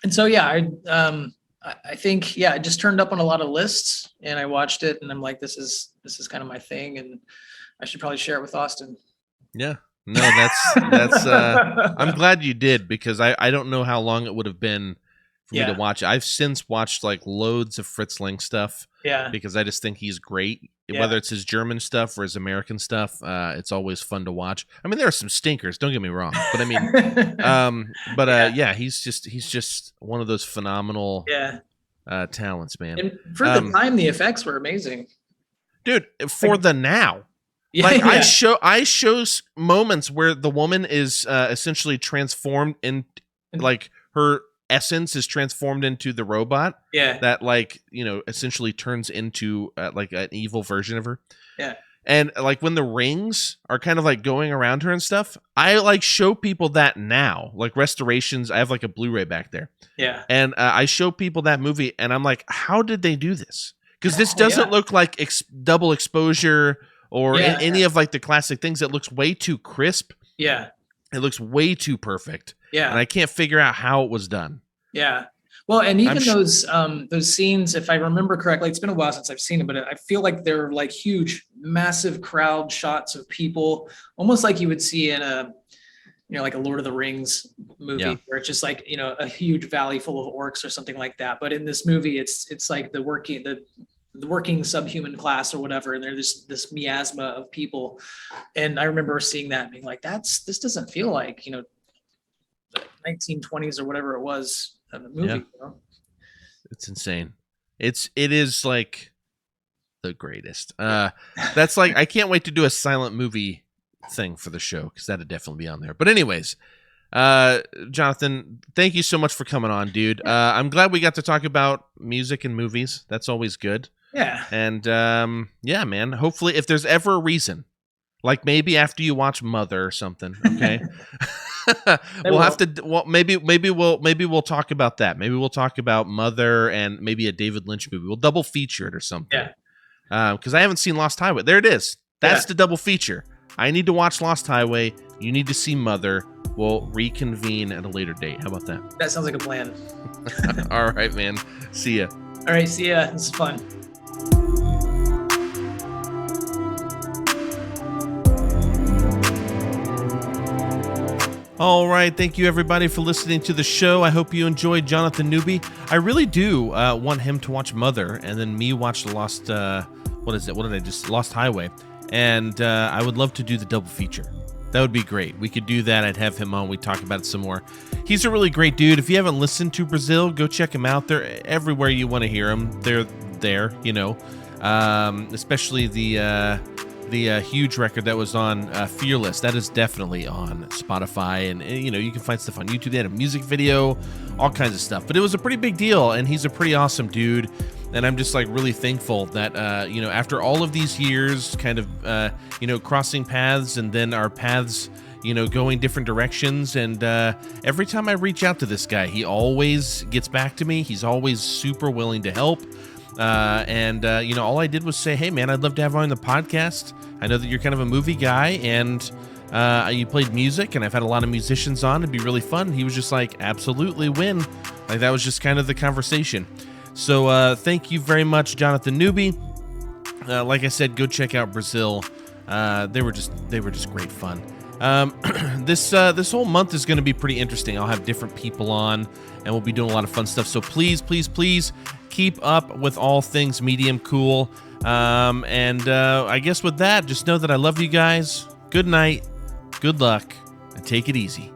so, I think, it just turned up on a lot of lists, and I watched it, and I'm like, this is kind of my thing, and I should probably share it with Austin. Yeah, no, that's I'm glad you did, because I don't know how long it would have been for me to watch. I've since watched like loads of Fritz Lang stuff, because I just think he's great. Whether it's his German stuff or his American stuff, it's always fun to watch. I mean, there are some stinkers, don't get me wrong, but I mean, he's just one of those phenomenal talents, man. And for the time, the effects were amazing, dude. For the now, I shows moments where the woman is essentially transformed in, like her essence is transformed into the robot. Yeah. That essentially turns into like an evil version of her. Yeah. And like when the rings are kind of like going around her and stuff, I like show people that now, like restorations. I have like a Blu-ray back there. Yeah. And I show people that movie and I'm like, how did they do this? Because this doesn't look like double exposure or any of like the classic things. It looks way too crisp. Yeah. It looks way too perfect. Yeah. And I can't figure out how it was done. Yeah. Well, and even those scenes, if I remember correctly, it's been a while since I've seen it, but I feel like they're like huge, massive crowd shots of people, almost like you would see in a, like a Lord of the Rings movie where it's just like, a huge valley full of orcs or something like that. But in this movie, it's like the working subhuman class or whatever, and there's this miasma of people. And I remember seeing that and being like, this doesn't feel like, 1920s or whatever it was. The movie, It's insane. It is like the greatest. That's like I can't wait to do a silent movie thing for the show because that'd definitely be on there. But anyways, Jonathon, thank you so much for coming on, dude. I'm glad we got to talk about music and movies. That's always good. Yeah. And yeah, man. Hopefully, if there's ever a reason, like maybe after you watch Mother or something, okay. We'll have to. Well, maybe we'll talk about that. Maybe we'll talk about Mother and maybe a David Lynch movie. We'll double feature it or something. Yeah. Because I haven't seen Lost Highway. There it is. That's the double feature. I need to watch Lost Highway. You need to see Mother. We'll reconvene at a later date. How about that? That sounds like a plan. All right, man. See ya. All right. See ya. This is fun. All right, thank you everybody for listening to the show. I hope you enjoyed Jonathon Newby. I really do want him to watch Mother and then me watch Lost. Lost Highway, and I would love to do the double feature. That would be great. We could do that. I'd have him on. We'd talk about it some more. He's a really great dude. If you haven't listened to Brazil, go check him out. They're everywhere you want to hear them. They're there, especially the huge record that was on Fearless. That is definitely on Spotify, and you can find stuff on YouTube. They had a music video, all kinds of stuff. But it was a pretty big deal, and he's a pretty awesome dude. And I'm just like really thankful that after all of these years, kind of crossing paths, and then our paths going different directions. And every time I reach out to this guy, he always gets back to me. He's always super willing to help. All I did was say, hey, man, I'd love to have you on the podcast. I know that you're kind of a movie guy, and you played music, and I've had a lot of musicians on. It'd be really fun. He was just like, absolutely, win. Like, that was just kind of the conversation. So thank you very much, Jonathon Newby. Like I said, go check out Brazil. They were just great fun. This whole month is going to be pretty interesting. I'll have different people on, and we'll be doing a lot of fun stuff. So please, please, please keep up with all things Medium Cool. I guess with that, just know that I love you guys. Good night, good luck, and take it easy.